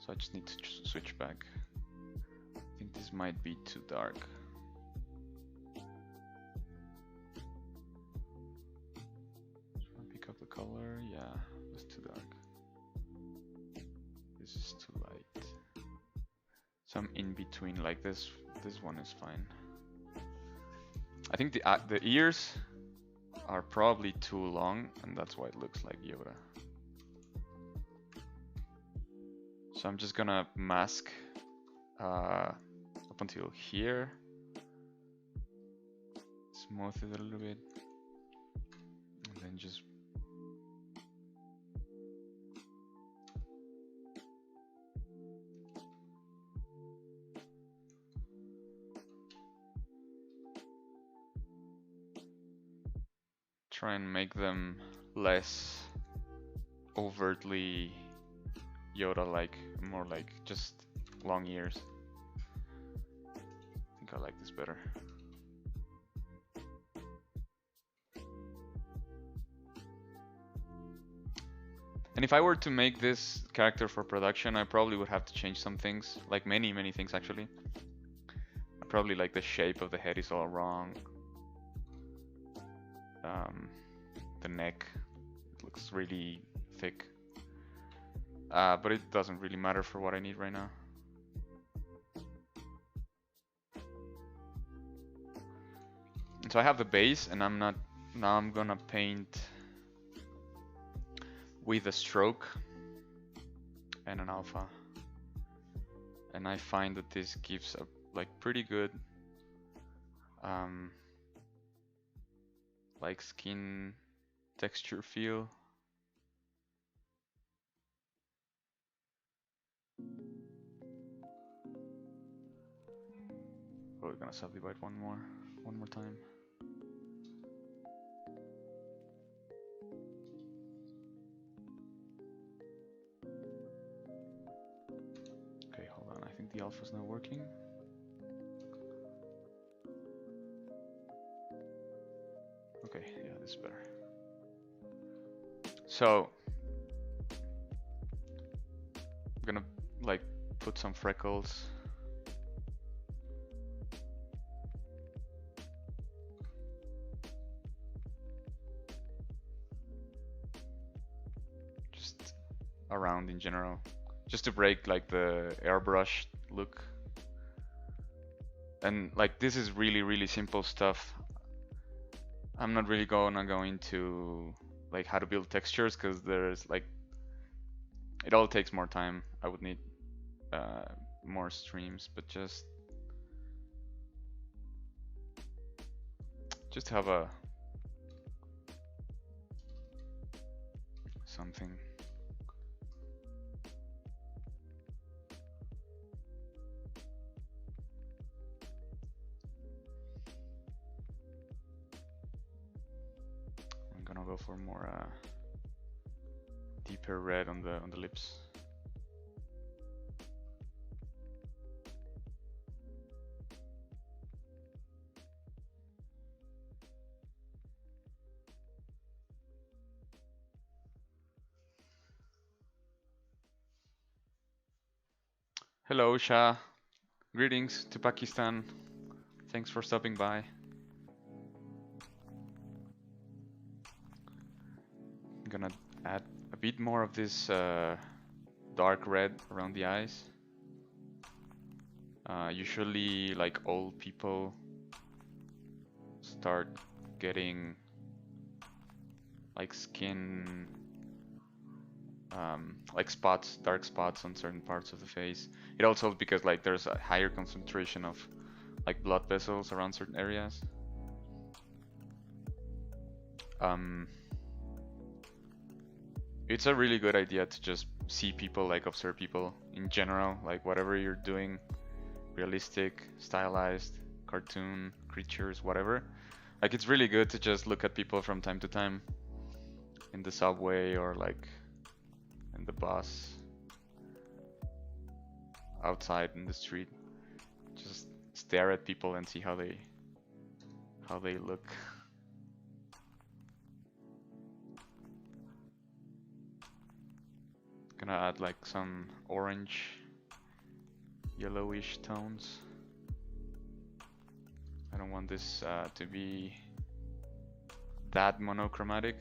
So I just need to switch back. I think this might be too dark. Pick up the color. Yeah, it's too dark. This is too light. Some in between, like this. This one is fine. I think the ears are probably too long, and that's why it looks like Yoda. So I'm just gonna mask up until here, smooth it a little bit, and then just try and make them less overtly Yoda-like, more like just long ears. I think I like this better. And if I were to make this character for production, I probably would have to change some things, like many things actually. Probably like the shape of the head is all wrong. The neck, it looks really thick. But it doesn't really matter for what I need right now. And so I have the base, and now I'm gonna paint with a stroke and an alpha. And I find that this gives a like pretty good like skin texture feel. Oh, we're gonna subdivide one more time. Okay, hold on. I think the alpha's not working. Okay, yeah, this is better. So I'm gonna like put some freckles. Just around in general, just to break like the airbrush look. And like this is really simple stuff. I'm not really gonna go into like how to build textures, because there's like it all takes more time. I would need more streams, but just have a something. I'm gonna go for more deeper red on the lips. Hello, Shah. Greetings to Pakistan. Thanks for stopping by. I'm gonna add a bit more of this dark red around the eyes. Usually, like, old people start getting like skin, like spots, dark spots on certain parts of the face. It also because like there's a higher concentration of like blood vessels around certain areas. It's a really good idea to just see people, like observe people in general, like whatever you're doing, realistic, stylized, cartoon, creatures, whatever. Like it's really good to just look at people from time to time in the subway or like in the bus, outside in the street. Just stare at people and see how they look. Gonna add like some orange, yellowish tones. I don't want this to be that monochromatic.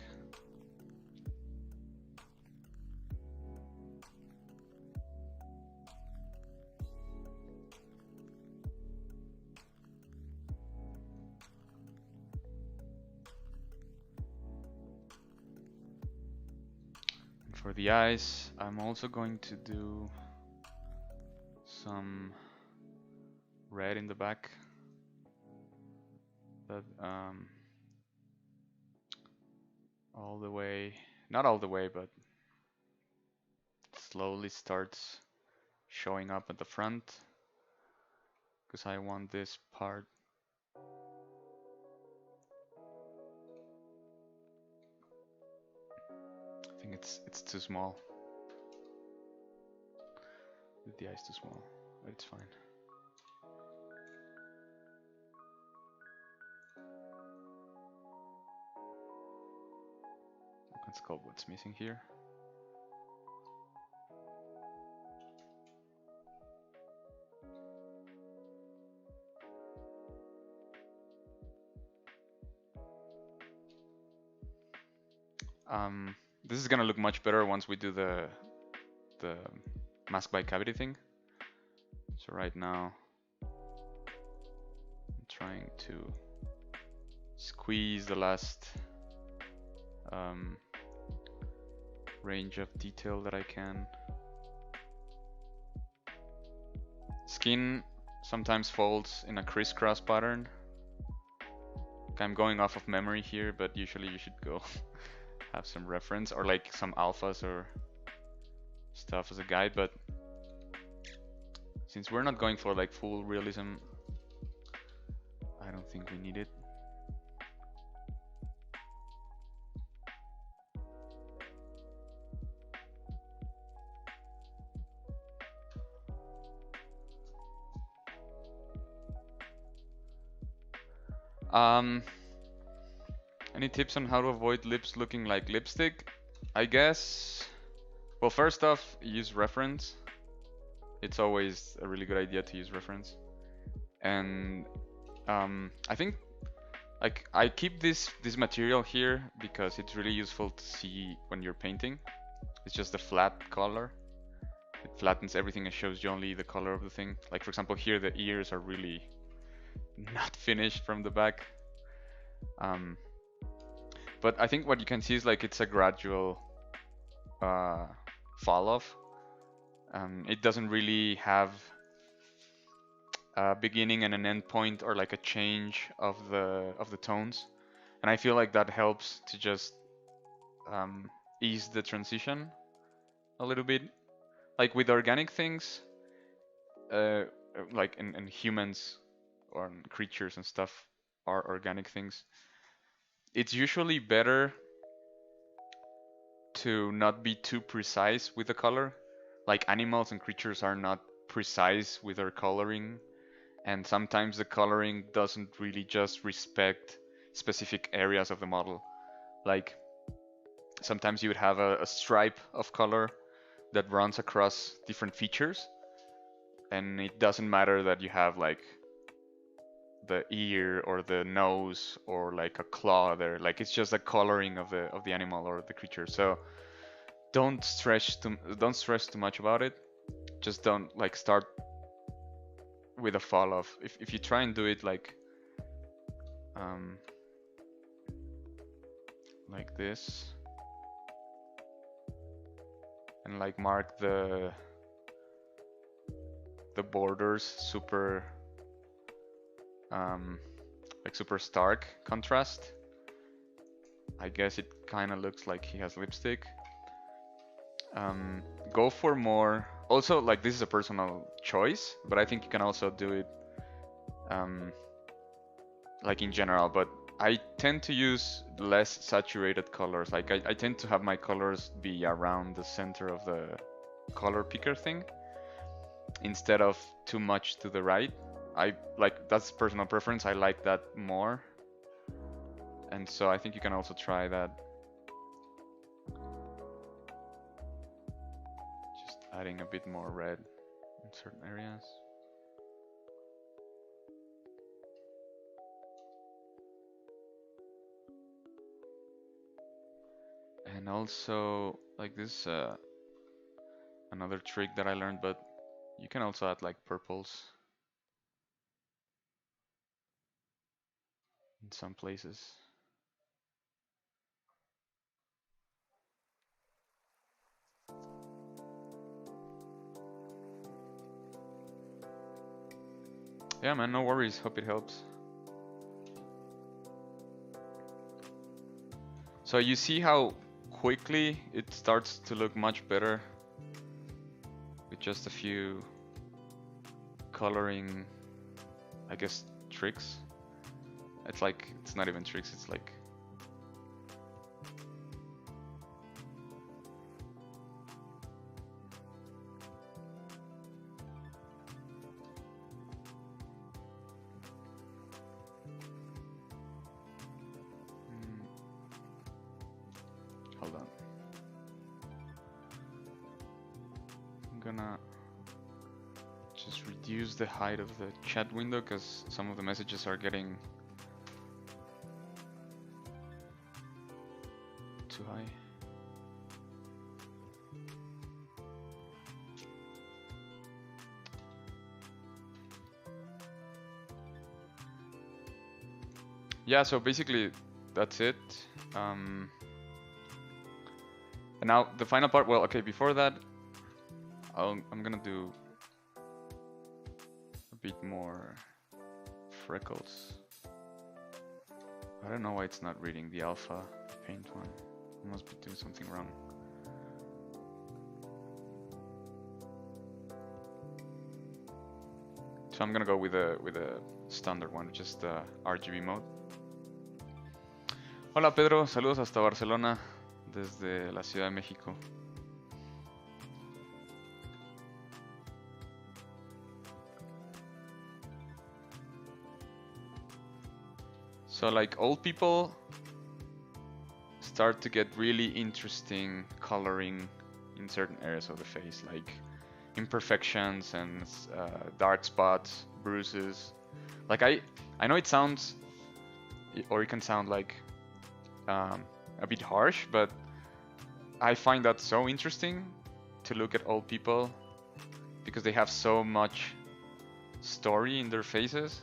For the eyes, I'm also going to do some red in the back, but all the way, not all the way, but slowly starts showing up at the front, because I want this part I think it's too small. The eye is too small, but it's fine. I can sculpt what's missing here. This is gonna look much better once we do the mask by cavity thing. So right now, I'm trying to squeeze the last range of detail that I can. Skin sometimes folds in a crisscross pattern. I'm going off of memory here, but usually you should go have some reference or like some alphas or stuff as a guide, but since we're not going for like full realism, I don't think we need it. Any tips on how to avoid lips looking like lipstick? I guess, well, first off, use reference. It's always a really good idea to use reference. And I think like I keep this material here because it's really useful to see when you're painting. It's just a flat color. It flattens everything and shows you only the color of the thing. Like for example, here the ears are really not finished from the back. But I think what you can see is like it's a gradual fall off. It doesn't really have a beginning and an end point, or like a change of the tones, and I feel like that helps to just ease the transition a little bit. Like with organic things, uh, like in humans or in creatures and stuff are organic things, it's usually better to not be too precise with the color. Like animals and creatures are not precise with their coloring, and sometimes the coloring doesn't really just respect specific areas of the model. Like sometimes you would have a stripe of color that runs across different features, and it doesn't matter that you have like the ear or the nose or like a claw there. Like it's just a coloring of the animal or the creature. So don't stress too much about it. Just don't like start with a fall off. If you try and do it um like this, and like mark the borders super like super stark contrast, I guess it kind of looks like he has lipstick. Go for more. Also, like this is a personal choice, but I think you can also do it like in general. But I tend to use less saturated colors. Like I tend to have my colors be around the center of the color picker thing instead of too much to the right. I like, that's personal preference. I like that more. And so I think you can also try that. Just adding a bit more red in certain areas. And also like this another trick that I learned, but you can also add like purples in some places. Yeah, man, no worries. Hope it helps. So you see how quickly it starts to look much better with just a few coloring, I guess, tricks. It's like, it's not even tricks, it's like hold on. I'm gonna just reduce the height of the chat window because some of the messages are getting too high. Yeah, so basically that's it. And now the final part, well, okay, before that, I'm gonna do a bit more freckles. I don't know why it's not reading the alpha paint one. I must be doing something wrong. So I'm gonna go with a standard one, just the RGB mode. Hola Pedro, saludos hasta Barcelona, desde la Ciudad de México. So like old people start to get really interesting coloring in certain areas of the face, like imperfections and dark spots, bruises. Like I know it sounds, or it can sound like a bit harsh, but I find that so interesting to look at old people because they have so much story in their faces.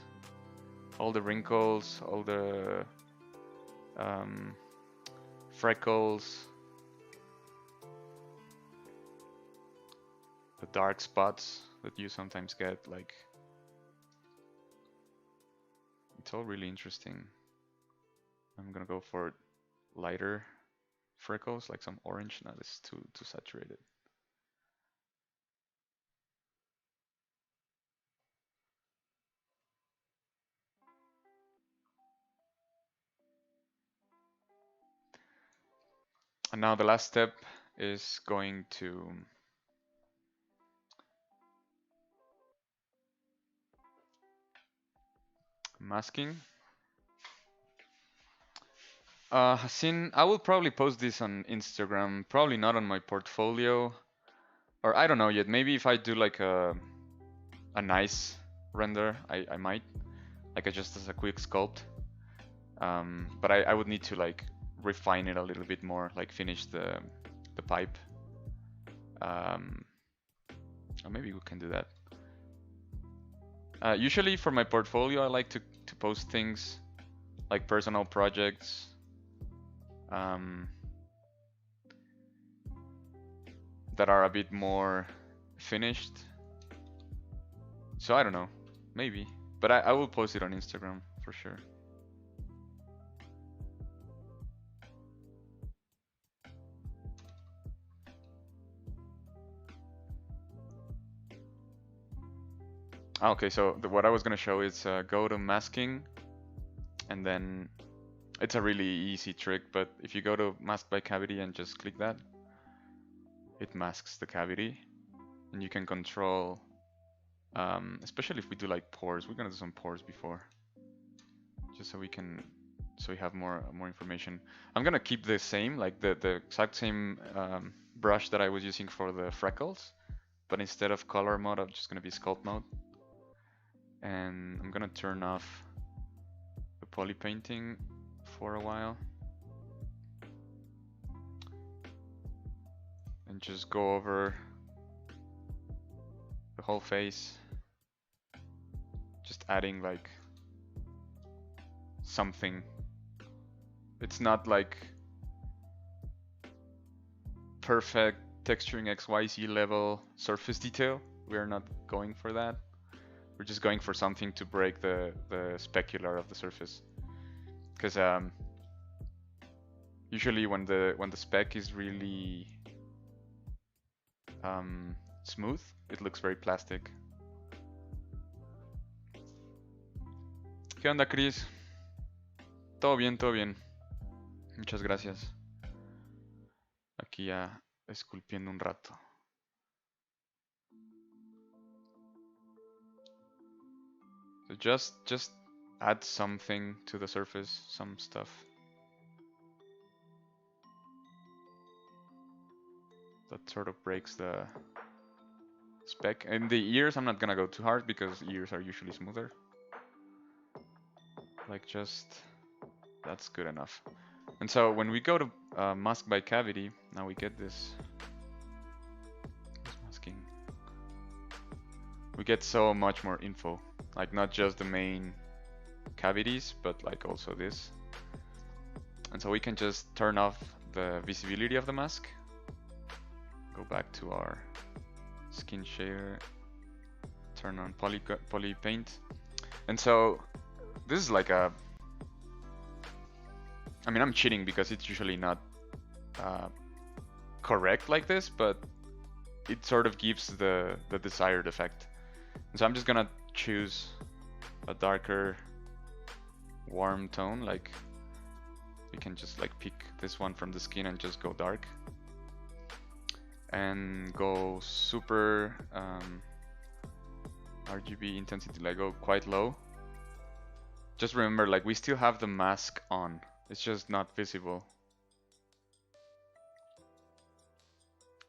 All the wrinkles, all the freckles, the dark spots that you sometimes get. Like it's all really interesting. I'm gonna go for lighter freckles, like some orange. Now this is too saturated. And now the last step is going to masking. Hasin, I will probably post this on Instagram, probably not on my portfolio, or I don't know yet. Maybe if I do like a nice render, I might, like just as a quick sculpt. But I would need to like refine it a little bit more, like finish the pipe. Or maybe we can do that. Usually for my portfolio, I like to post things like personal projects. That are a bit more finished. So I don't know, maybe. But I will post it on Instagram for sure. Okay, so what I was gonna show is go to masking, and then it's a really easy trick, but if you go to mask by cavity and just click that, it masks the cavity, and you can control, especially if we do like pores. We're gonna do some pores before, just so we have more information. I'm gonna keep the same, like the exact same brush that I was using for the freckles, but instead of color mode, I'm just gonna be sculpt mode. And I'm gonna turn off the poly painting for a while and just go over the whole face, just adding like something. It's not like perfect texturing XYZ level surface detail. We're not going for that. We're just going for something to break the specular of the surface, because usually when the speck is really smooth, it looks very plastic. ¿Qué onda, Chris? Todo bien, todo bien. Muchas gracias. Aquí ya esculpiendo un rato. So just add something to the surface, some stuff. That sort of breaks the speck. In the ears, I'm not gonna go too hard because ears are usually smoother. Like just, that's good enough. And so when we go to mask by cavity, now we get this masking. We get so much more info. Like not just the main cavities, but like also this. And so we can just turn off the visibility of the mask. Go back to our skin shader, turn on poly paint. And so this is like a, I mean, I'm cheating because it's usually not correct like this, but it sort of gives the desired effect. And so I'm just gonna choose a darker warm tone, like you can just like pick this one from the skin and just go dark and go super RGB intensity, like go quite low. Just remember, like we still have the mask on, it's just not visible.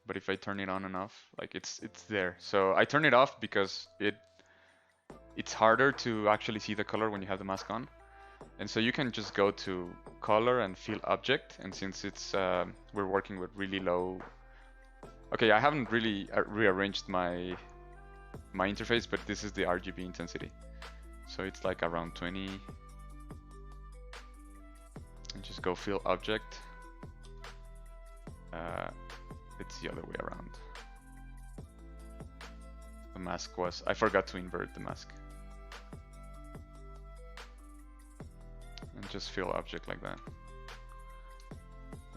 But if I turn it on and off, like it's there. So I turn it off because it's harder to actually see the color when you have the mask on. And so you can just go to color and fill object, and since it's we're working with really low. Okay, I haven't really rearranged my interface, but this is the RGB intensity. So it's like around 20. And just go fill object. It's the other way around. The mask was, I forgot to invert the mask. just fill object like that.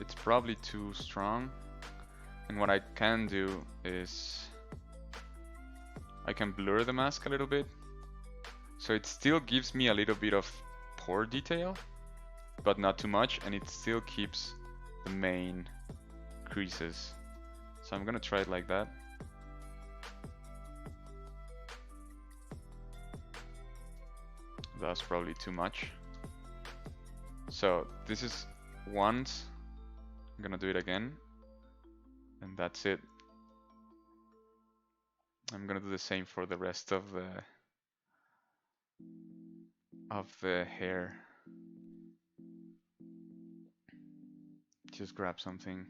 It's probably too strong, and what I can do is I can blur the mask a little bit, so it still gives me a little bit of pore detail, but not too much, and it still keeps the main creases. So I'm gonna try it like that. That's probably too much. So this is once. I'm gonna do it again, and that's it. I'm gonna do the same for the rest of the hair. Just grab something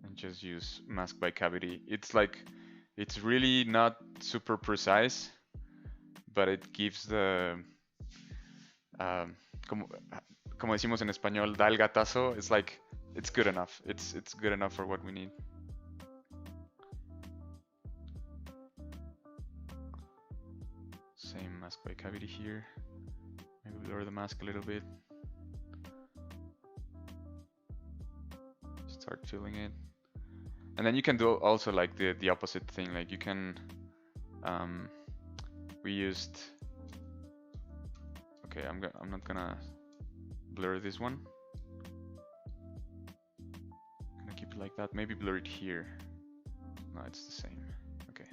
and just use mask by cavity. It's like, it's really not super precise, but it gives the como decimos en español, da el gatazo. It's like, it's good enough. It's good enough for what we need. Same mask by cavity here. Maybe blur the mask a little bit. Start filling it, and then you can do also like the opposite thing. Like you can, we used. Okay, I'm not gonna blur this one. I'm gonna keep it like that. Maybe blur it here. No, it's the same. Okay.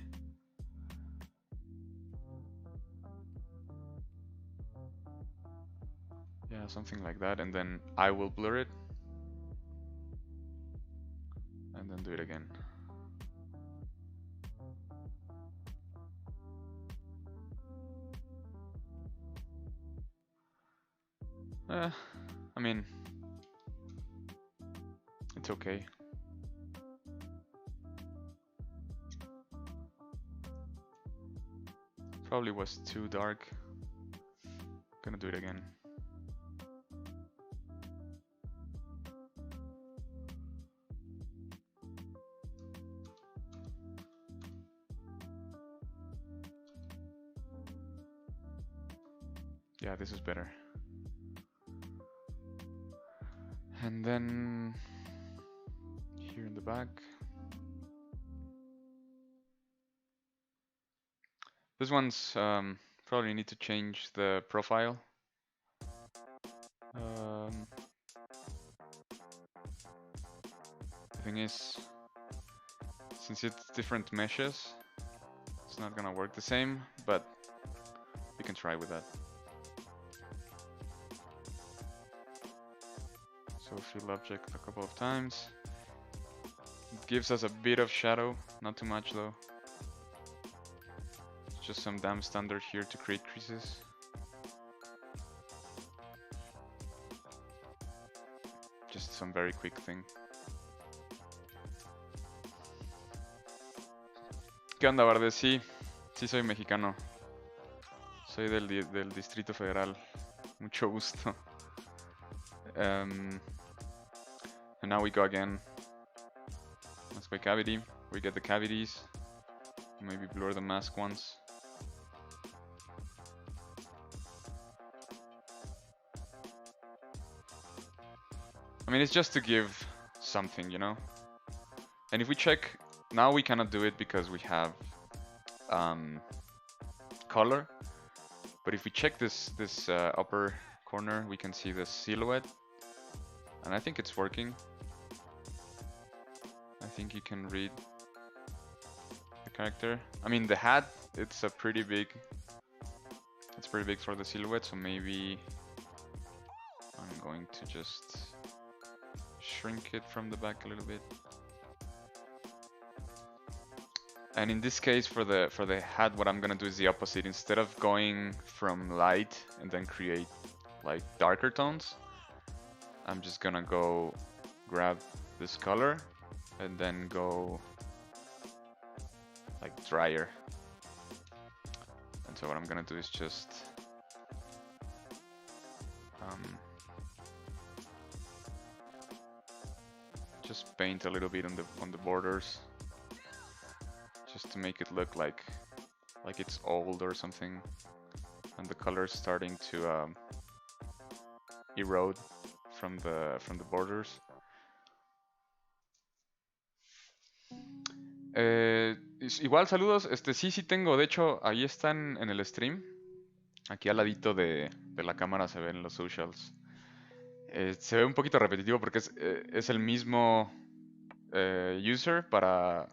Yeah, something like that, and then I will blur it. And then do it again. I mean, it's okay. Probably was too dark. Gonna do it again. Yeah, this is better. And then here in the back, this one's probably need to change the profile. The thing is, since it's different meshes, it's not gonna work the same, but we can try with that. So fill object a couple of times. It gives us a bit of shadow, not too much though. Just some damn standard here to create creases. Just some very quick thing. ¿Qué onda, Bardes? Sí, sí soy mexicano. Soy del Distrito Federal. Mucho gusto. And now we go again. Mask by cavity. We get the cavities. Maybe blur the mask once. I mean, it's just to give something, you know? And if we check, now we cannot do it because we have color. But if we check this upper corner, we can see the silhouette. And I think it's working. I think you can read the character. I mean, the hat, it's a pretty big. It's pretty big for the silhouette, so maybe I'm going to just shrink it from the back a little bit. And in this case, for the hat, what I'm gonna do is the opposite. Instead of going from light and then create like darker tones, I'm just gonna go grab this color and then go like drier. And so what I'm gonna do is just paint a little bit on the borders, just to make it look like it's old or something. and the color is starting to erode from the borders. Igual saludos, sí tengo, de hecho ahí están en el stream, aquí al ladito de la cámara se ven los socials. Se ve un poquito repetitivo porque es el mismo user para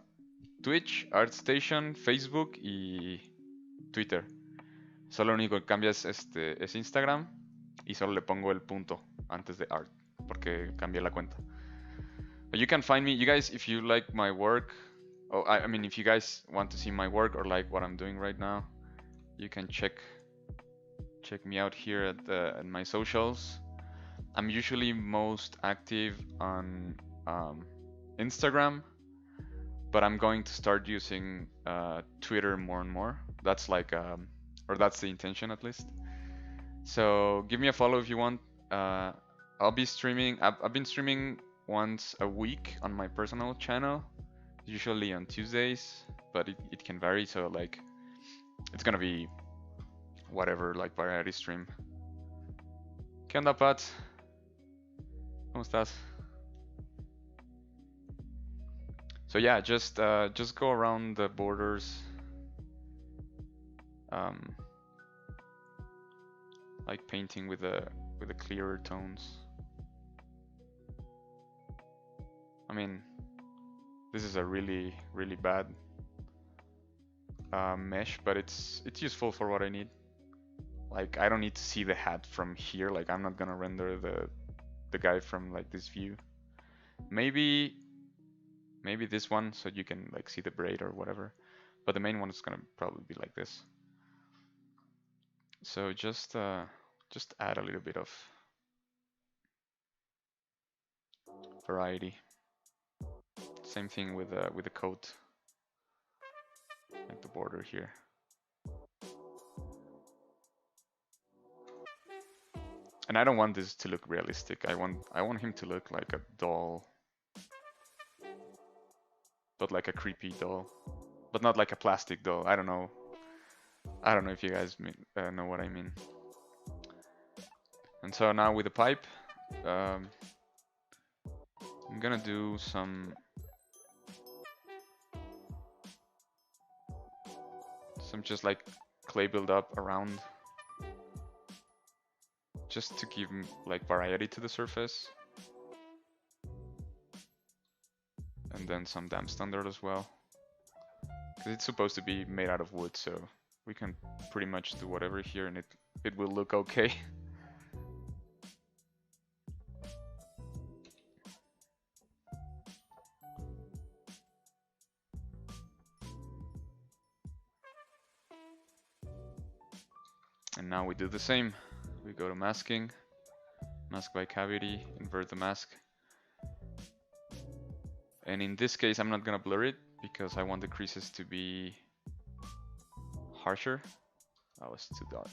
Twitch, ArtStation, Facebook y Twitter. Solo lo único que cambia es Instagram y solo le pongo el punto antes de art porque cambié la cuenta. But you can find me, you guys, if you like my work, I mean, if you guys want to see my work or like what I'm doing right now, you can check me out here at my socials. I'm usually most active on Instagram, but I'm going to start using Twitter more and more. That's like, or that's the intention at least. So give me a follow if you want. I'll be streaming. I've been streaming once a week on my personal channel, usually on Tuesdays, but it can vary. So like, it's gonna be whatever, like variety stream. ¿Qué onda, Pat? ¿Cómo estás? So yeah, just go around the borders, like painting with the clearer tones. I mean, this is a really bad mesh, but it's useful for what I need. Like, I don't need to see the hat from here. Like, I'm not gonna render the guy from like this view. Maybe this one, so you can like see the braid or whatever. But the main one is gonna probably be like this. So just add a little bit of variety. Same thing with the coat, like the border here. And I don't want this to look realistic. I want him to look like a doll, but like a creepy doll, but not like a plastic doll. I don't know if you guys know what I mean. And so now with the pipe, I'm gonna do some just like clay build-up around, just to give like variety to the surface. And then some damp standard as well, because it's supposed to be made out of wood, so we can pretty much do whatever here and it will look okay. And now we do the same. We go to masking, mask by cavity, invert the mask. And in this case, I'm not gonna blur it because I want the creases to be harsher. That was too dark.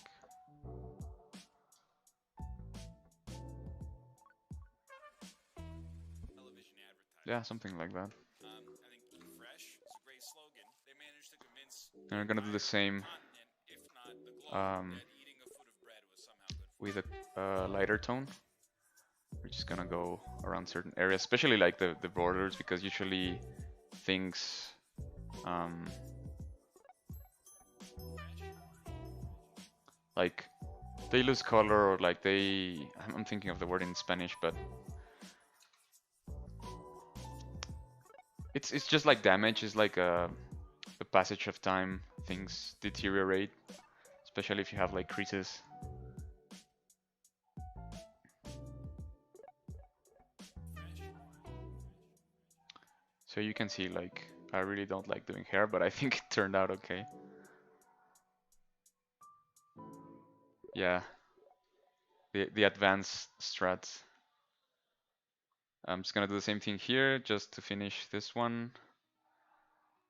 Yeah, something like that. And we're gonna do the same with a lighter tone. We're just gonna go around certain areas, especially like the borders, because usually things like they lose color, or like I'm thinking of the word in Spanish, but it's just like damage. It's like the passage of time, things deteriorate, especially if you have like creases. So you can see, like, I really don't like doing hair, but I think it turned out okay. Yeah, the advanced strats. I'm just gonna do the same thing here, just to finish this one.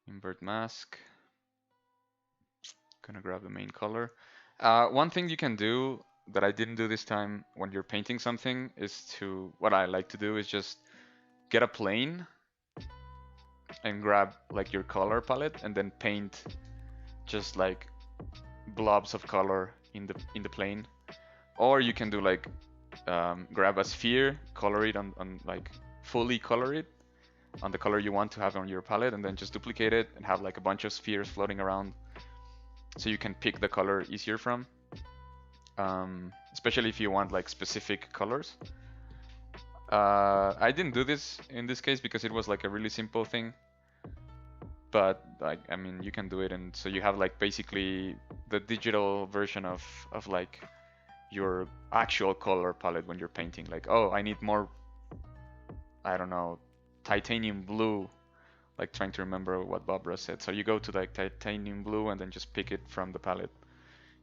Invert mask. Gonna grab the main color. One thing you can do that I didn't do this time when you're painting something is what I like to do is just get a plane and grab like your color palette and then paint just like blobs of color in the plane, or you can do like grab a sphere, color it on like fully color it on the color you want to have on your palette, and then just duplicate it and have like a bunch of spheres floating around, so you can pick the color easier from. Especially if you want like specific colors. I didn't do this in this case because it was like a really simple thing, but like, I mean, you can do it, and so you have like basically the digital version of like your actual color palette when you're painting. Like, oh, I need more, I don't know, titanium blue, like trying to remember what Barbara said. So you go to like titanium blue and then just pick it from the palette.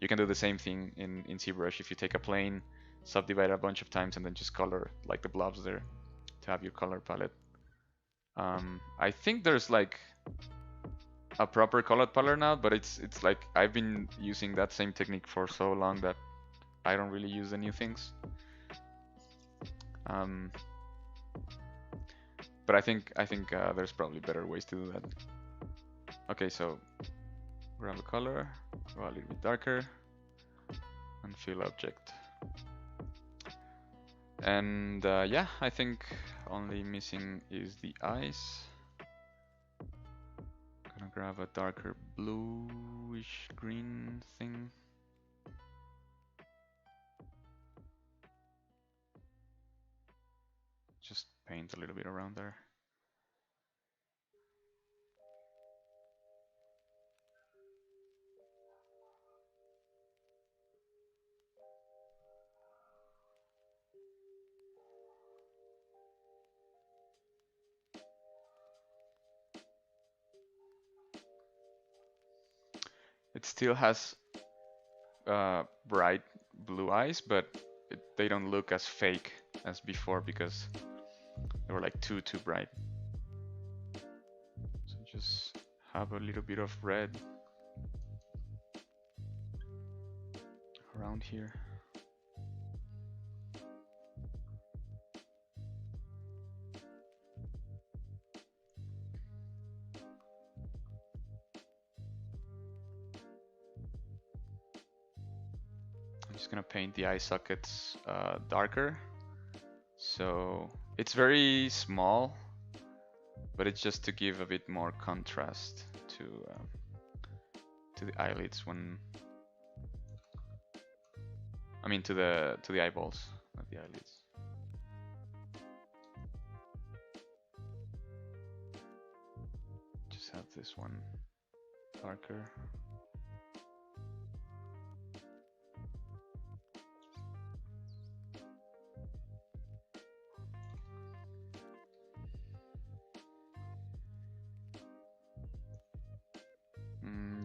You can do the same thing in ZBrush if you take a plane, subdivide a bunch of times, and then just color like the blobs there to have your color palette. I think there's like a proper color palette now, but it's like I've been using that same technique for so long that I don't really use the new things. But I think there's probably better ways to do that. Okay, so grab a color, go a little bit darker, and fill object. And yeah, I think only missing is the eyes. Gonna grab a darker bluish green thing. Just paint a little bit around there. It still has bright blue eyes, but they don't look as fake as before because they were like too bright. So just have a little bit of red around here. I'm just gonna paint the eye sockets darker. So it's very small, but it's just to give a bit more contrast to the eyelids when, I mean to the eyeballs, not the eyelids. Just have this one darker.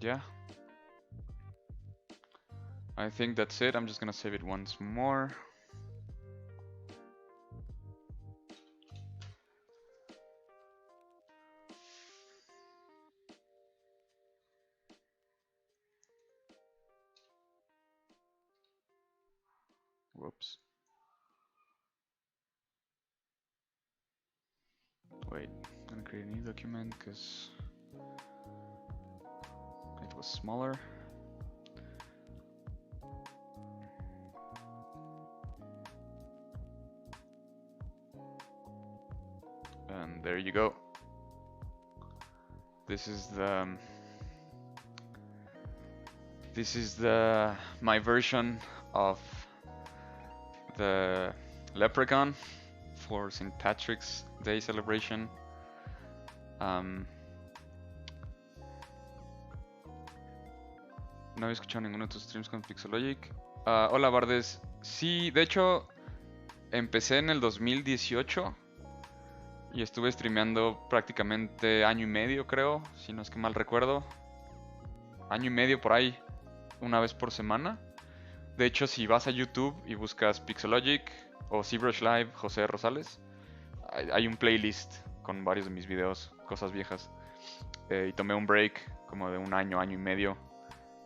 Yeah, I think that's it. I'm just gonna save it once more. Whoops. Wait, I'm gonna create a new document because it was smaller. And there you go. This is my version of the Leprechaun for St. Patrick's Day celebration. No había escuchado ninguno de tus streams con Pixologic. Hola Bardes. Sí, de hecho empecé en el 2018 y estuve streameando prácticamente año y medio, creo, si no es que mal recuerdo. Año y medio por ahí, una vez por semana. De hecho, si vas a YouTube y buscas Pixologic o ZBrush Live José Rosales, hay un playlist con varios de mis videos, cosas viejas. Y tomé un break como de un año, año y medio.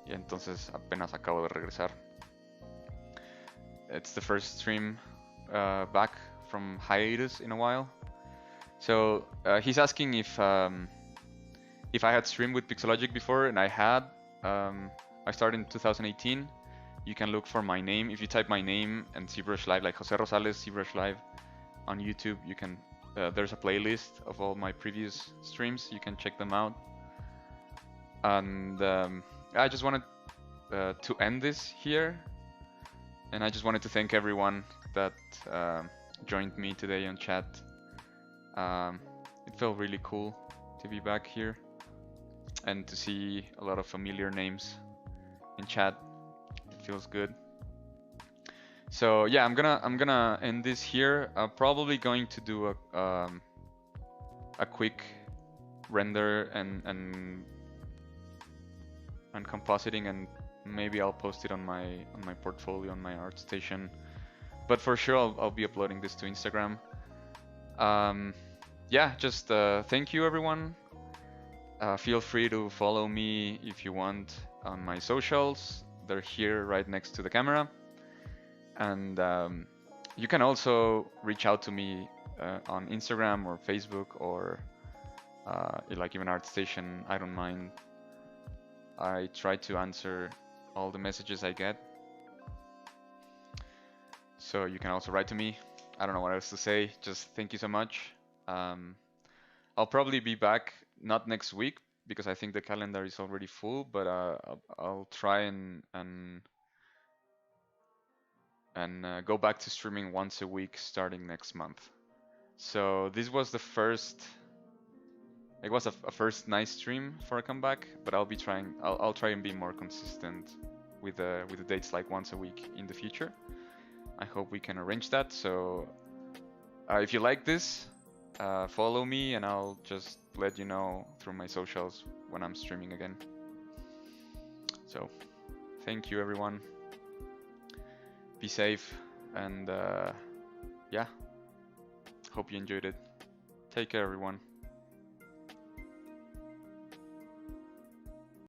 Y entonces apenas acabo de regresar. It's the first stream back from hiatus in a while. So he's asking if I had streamed with Pixologic before, and I had. I started in 2018, you can look for my name. If you type my name and ZBrush Live, like José Rosales ZBrush Live on YouTube, you can. There's a playlist of all my previous streams. You can check them out. And I just wanted to end this here, and I just wanted to thank everyone that joined me today on chat. It felt really cool to be back here and to see a lot of familiar names in chat. It feels good. So yeah, I'm gonna end this here. I'm probably going to do a quick render and compositing, and maybe I'll post it on my portfolio on my ArtStation. But for sure, I'll be uploading this to Instagram. Yeah, just thank you everyone. Feel free to follow me if you want on my socials. They're here right next to the camera. And you can also reach out to me on Instagram or Facebook or like even ArtStation. I don't mind. I try to answer all the messages I get. So you can also write to me. I don't know what else to say. Just thank you so much. I'll probably be back, not next week, because I think the calendar is already full, but I'll try and go back to streaming once a week starting next month. So this was the first. It was a first nice stream for a comeback, but I'll be trying. I'll try and be more consistent with the dates, like once a week in the future. I hope we can arrange that. So if you like this, follow me, and I'll just let you know through my socials when I'm streaming again. So thank you everyone. Be safe, and yeah, hope you enjoyed it. Take care everyone.